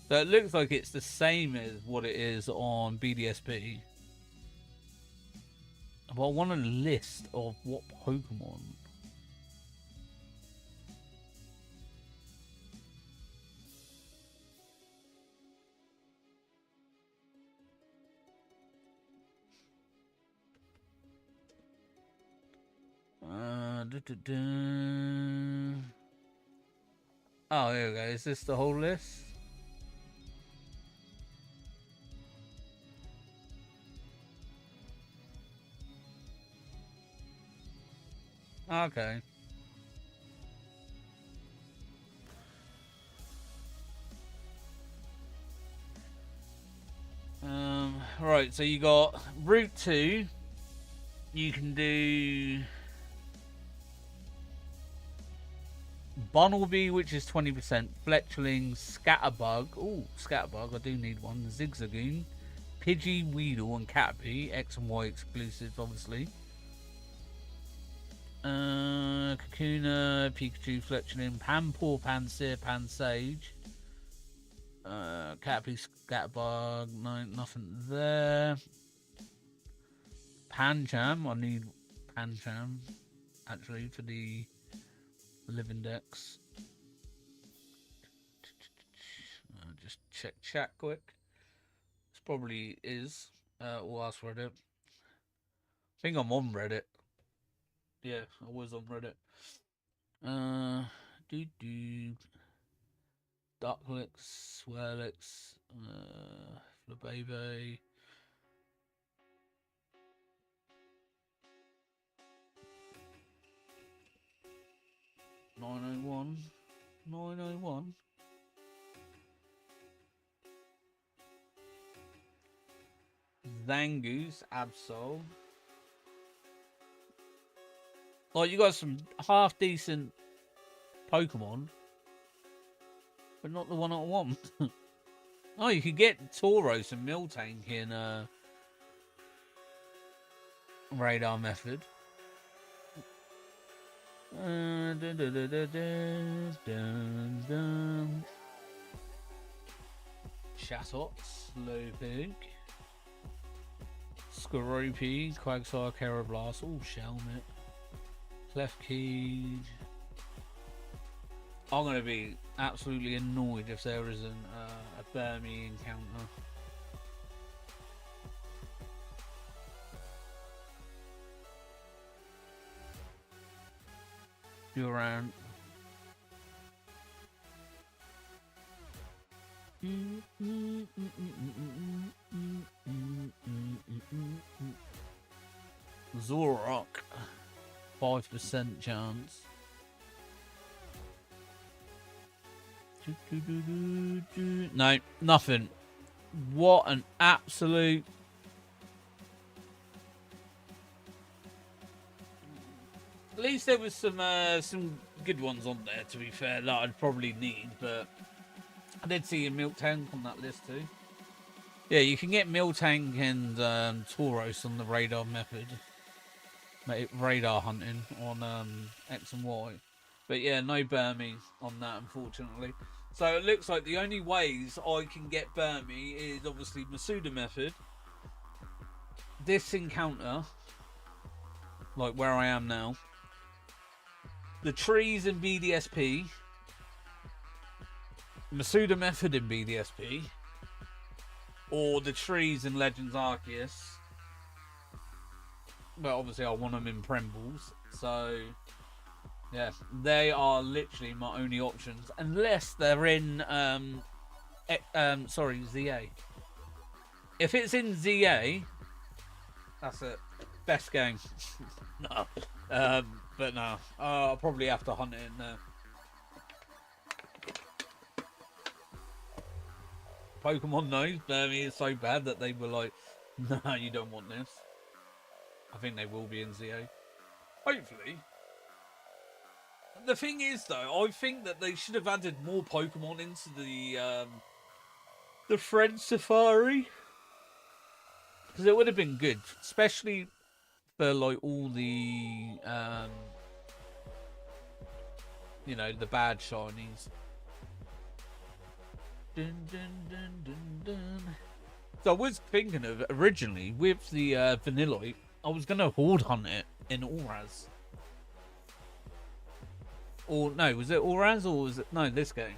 So it looks like it's the same as what it is on BDSP. But I want a list of what Pokemon. Oh, here we go. Is this the whole list? Okay. Right, so you got Route 2. You can do Bunnelby, which is 20%. Fletchling, Scatterbug. Ooh, Scatterbug, I do need one. Zigzagoon, Pidgey, Weedle, and Caterpie. X and Y exclusive, obviously. Kakuna, Pikachu, Fletchling, Panpour, Pansir, Pansage. Caterpie, Scatterbug, no, nothing there. Pancham, I need Pancham actually for the LivingDex. Just check chat quick. This probably is. Or ask Reddit. I think I'm on Reddit. Yeah, I was on Reddit. Ducklix, Swirlix, Flabebe. $901. $901. Zangoose, Absol. Like, you got some half decent Pokemon, but not the one I want. Oh, you could get Tauros and Miltank in Radar Method. Chattots, Slowpoke, Skorupi, Quagsire, Kerablast, all Shelmet, Klefki. I'm going to be absolutely annoyed if there isn't a Burmy encounter. Durant. Zorok. 5% chance. No, nothing. What an absolute... At least there was some good ones on there, to be fair, that I'd probably need, but I did see a Miltank on that list too. Yeah, you can get Miltank and Tauros on the radar method. Radar hunting on X and Y. But yeah, no Burmy on that, unfortunately. So it looks like the only ways I can get Burmy is obviously Masuda method, this encounter, like where I am now, the trees in BDSP, Masuda method in BDSP, or the trees in Legends Arceus. But obviously I want them in Prembles, so yeah, they are literally my only options, unless they're in ZA. If it's in ZA, that's it. Best game. No. But no, I'll probably have to hunt it in there. Pokemon knows Burmy is so bad that they were like, no, you don't want this. I think they will be in ZA. Hopefully. The thing is, though, I think that they should have added more Pokemon into the Friend Safari, because it would have been good, especially for like all the you know, the bad shinies. Dun, dun, dun, dun, dun. So I was thinking of originally with the Vanillite, I was gonna horde hunt it in Auraz. Or no, was it Auraz or was it this game?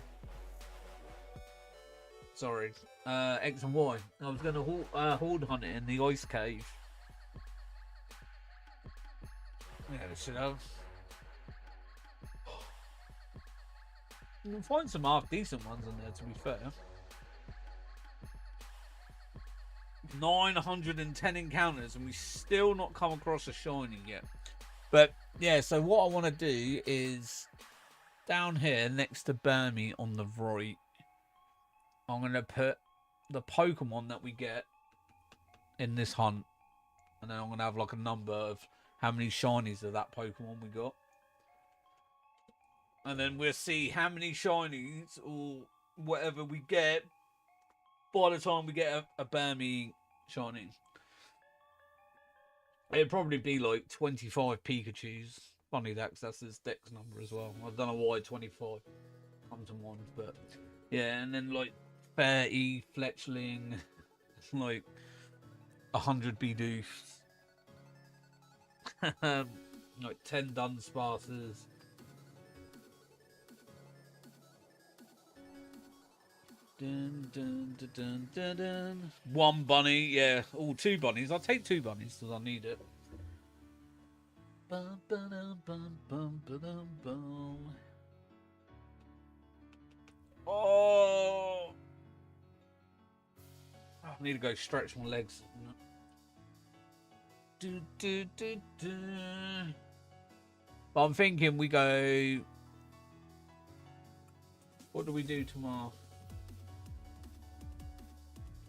Sorry, X and Y. I was gonna horde hunt it in the ice cave. Yeah, they should have. You can find some half decent ones in there, to be fair. 910 encounters, and we still not come across a shiny yet. But yeah, so what I want to do is down here next to Burmy on the right, I'm going to put the Pokemon that we get in this hunt, and then I'm going to have like a number of how many shinies of that Pokemon we got. And then we'll see how many shinies or whatever we get by the time we get a Burmy shiny. It'd probably be like 25 Pikachus. Funny that, because that's his dex number as well. I don't know why 25 comes in one, but yeah. And then like 30 fletchling, like 100 Bidoofs, like 10 Dunsparces. Dun, dun, dun, dun, dun, dun. One bunny, yeah. Oh, 2 bunnies. I'll take 2 bunnies because I need it. Bum, ba-dum, bum, bum, ba-dum, bum. Oh, I need to go stretch my legs. Do, do, do, do. But I'm thinking we go. What do we do tomorrow?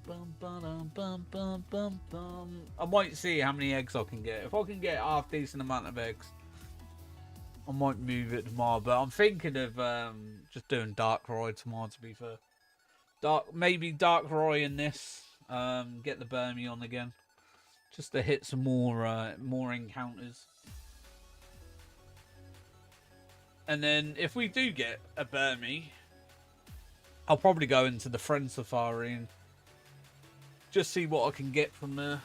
Bum, ba-dum, bum, bum, bum, bum. I might see how many eggs I can get. If I can get half decent amount of eggs, I might move it tomorrow. But I'm thinking of just doing Darkrai tomorrow. To be fair, maybe Darkrai in this. Get the Burmy on again, just to hit some more encounters. And then if we do get a Burmy, I'll probably go into the Friend Safari and just see what I can get from there.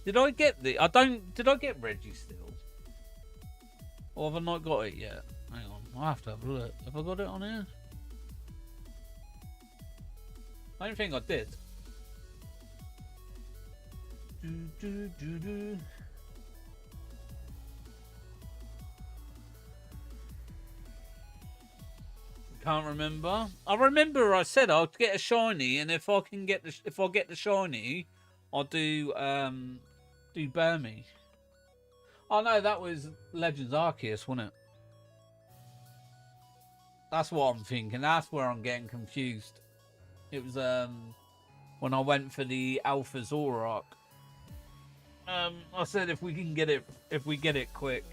Did I get the? Did I get Reggie still? Or have I not got it yet? Hang on, I'll have to have a look. Have I got it on here? I don't think I did. Can't remember. I remember I said I'll get a shiny, and if I get the shiny, I'll do Burmy. Oh no, that was Legends Arceus, wasn't it? That's what I'm thinking. That's where I'm getting confused. It was when I went for the Alpha Zoroark. I said if we get it quick,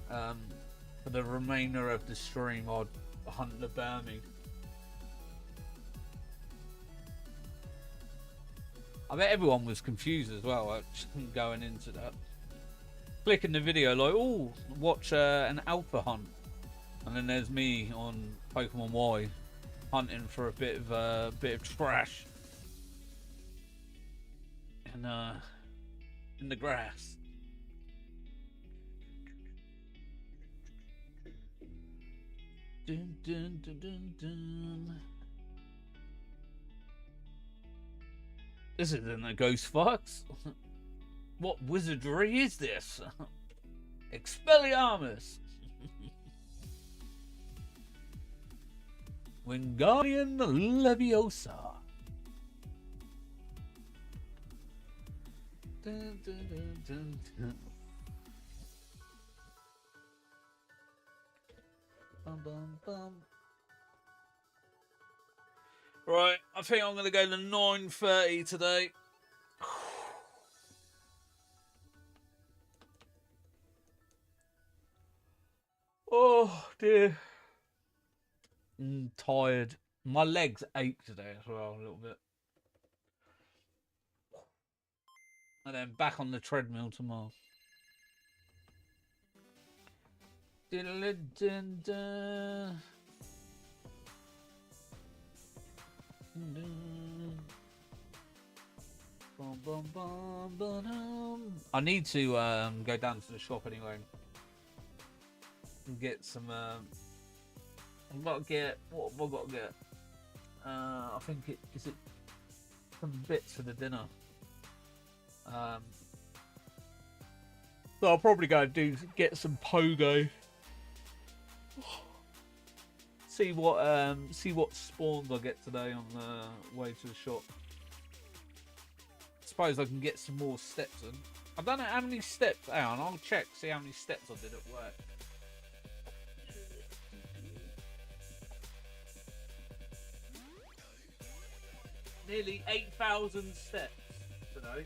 for the remainder of the stream, I'd hunt the Burmy. I bet everyone was confused as well going into that. Clicking the video like, oh, watch an alpha hunt, and then there's me on Pokemon Y hunting for a bit of trash in the grass. Dun, dun, dun, dun, dun. This isn't a Ghost Fox. What wizardry is this? Expelliarmus! Wingardium Leviosa. Dun, dun, dun, dun, dun. Bum, bum, bum. Right, I think I'm going to go to 9:30 today. Oh dear. I'm tired. My legs ache today as well, a little bit. And then back on the treadmill tomorrow. I need to go down to the shop anyway and get some. I've got to get, what have I got to get? I think is it some bits for the dinner. So I'll probably go and get some pogo. See what spawns I get today on the way to the shop. Suppose I can get some more steps in. I don't know how many steps. Hang on, I'll check, see how many steps I did at work. Nearly 8,000 steps today.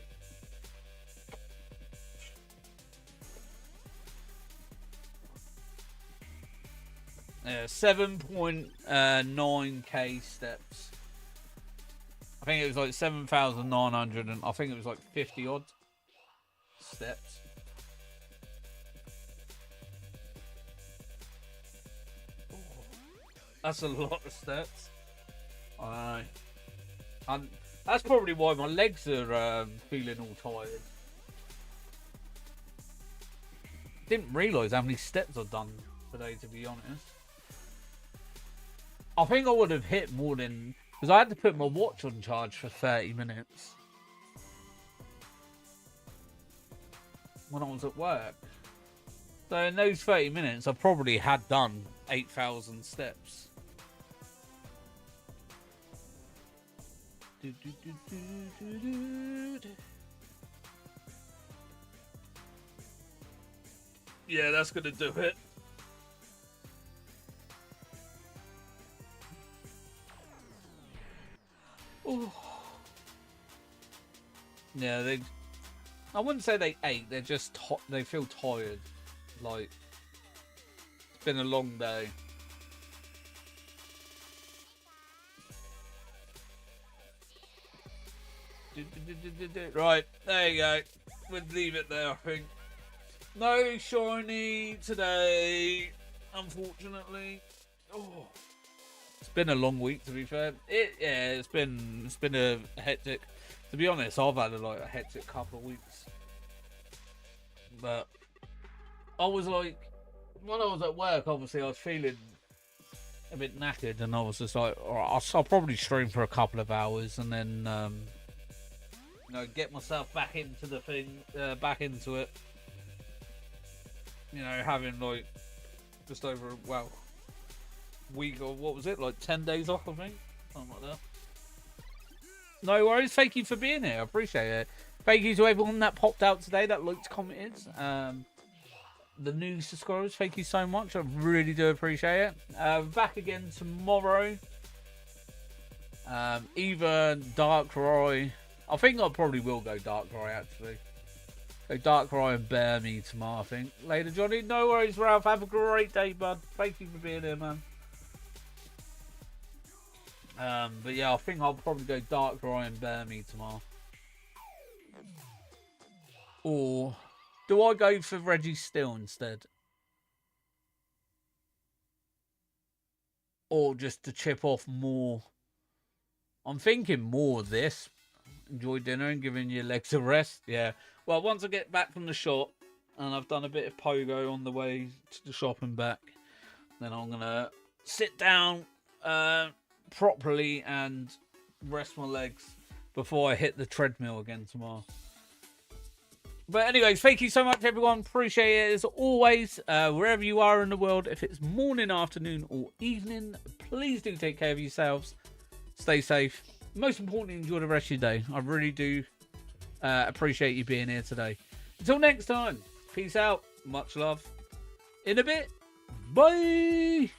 Yeah, 7.9k steps. I think it was like 7,900 and I think it was like 50 odd steps. That's a lot of steps. I know. And that's probably why my legs are feeling all tired. Didn't realise how many steps I've done today, to be honest. I think I would have hit more than... Because I had to put my watch on charge for 30 minutes. When I was at work. So in those 30 minutes, I probably had done 8,000 steps. Yeah, that's going to do it. Ooh. Yeah, they... I wouldn't say they ate. They're just... They feel tired. Like... It's been a long day. Right, there you go. We'll leave it there, I think. No shiny today, unfortunately. Oh, it's been a long week, to be fair. It's been a hectic. To be honest, I've had a hectic couple of weeks. But I was like, when I was at work, obviously I was feeling a bit knackered, and I was just like, all right, I'll probably stream for a couple of hours, and then you know, get myself back into the thing, back into it. You know, having like just over, well, week or what was it, like 10 days off, I think, something like that. No worries. Thank you for being here. I appreciate it. Thank you to everyone that popped out today, that liked, commented. The new subscribers, thank you so much. I really do appreciate it. Back again tomorrow. Either Darkrai. I think I probably will go Darkrai, actually. Go Darkrai and Burmy tomorrow, I think. Later, Johnny. No worries, Ralph. Have a great day, bud. Thank you for being here, man. But yeah, I think I'll probably go Darkrai and Burmy tomorrow. Or do I go for Registeel instead? Or just to chip off more? I'm thinking more of this. Enjoy dinner and giving your legs a rest. Yeah. Well, once I get back from the shop and I've done a bit of pogo on the way to the shop and back, then I'm going to sit down properly and rest my legs before I hit the treadmill again tomorrow. But anyways, thank you so much, everyone. Appreciate it as always. Wherever you are in the world, if it's morning, afternoon, or evening, please do take care of yourselves. Stay safe. Most importantly, enjoy the rest of your day. I really do appreciate you being here today. Until next time, peace out. Much love. In a bit. Bye.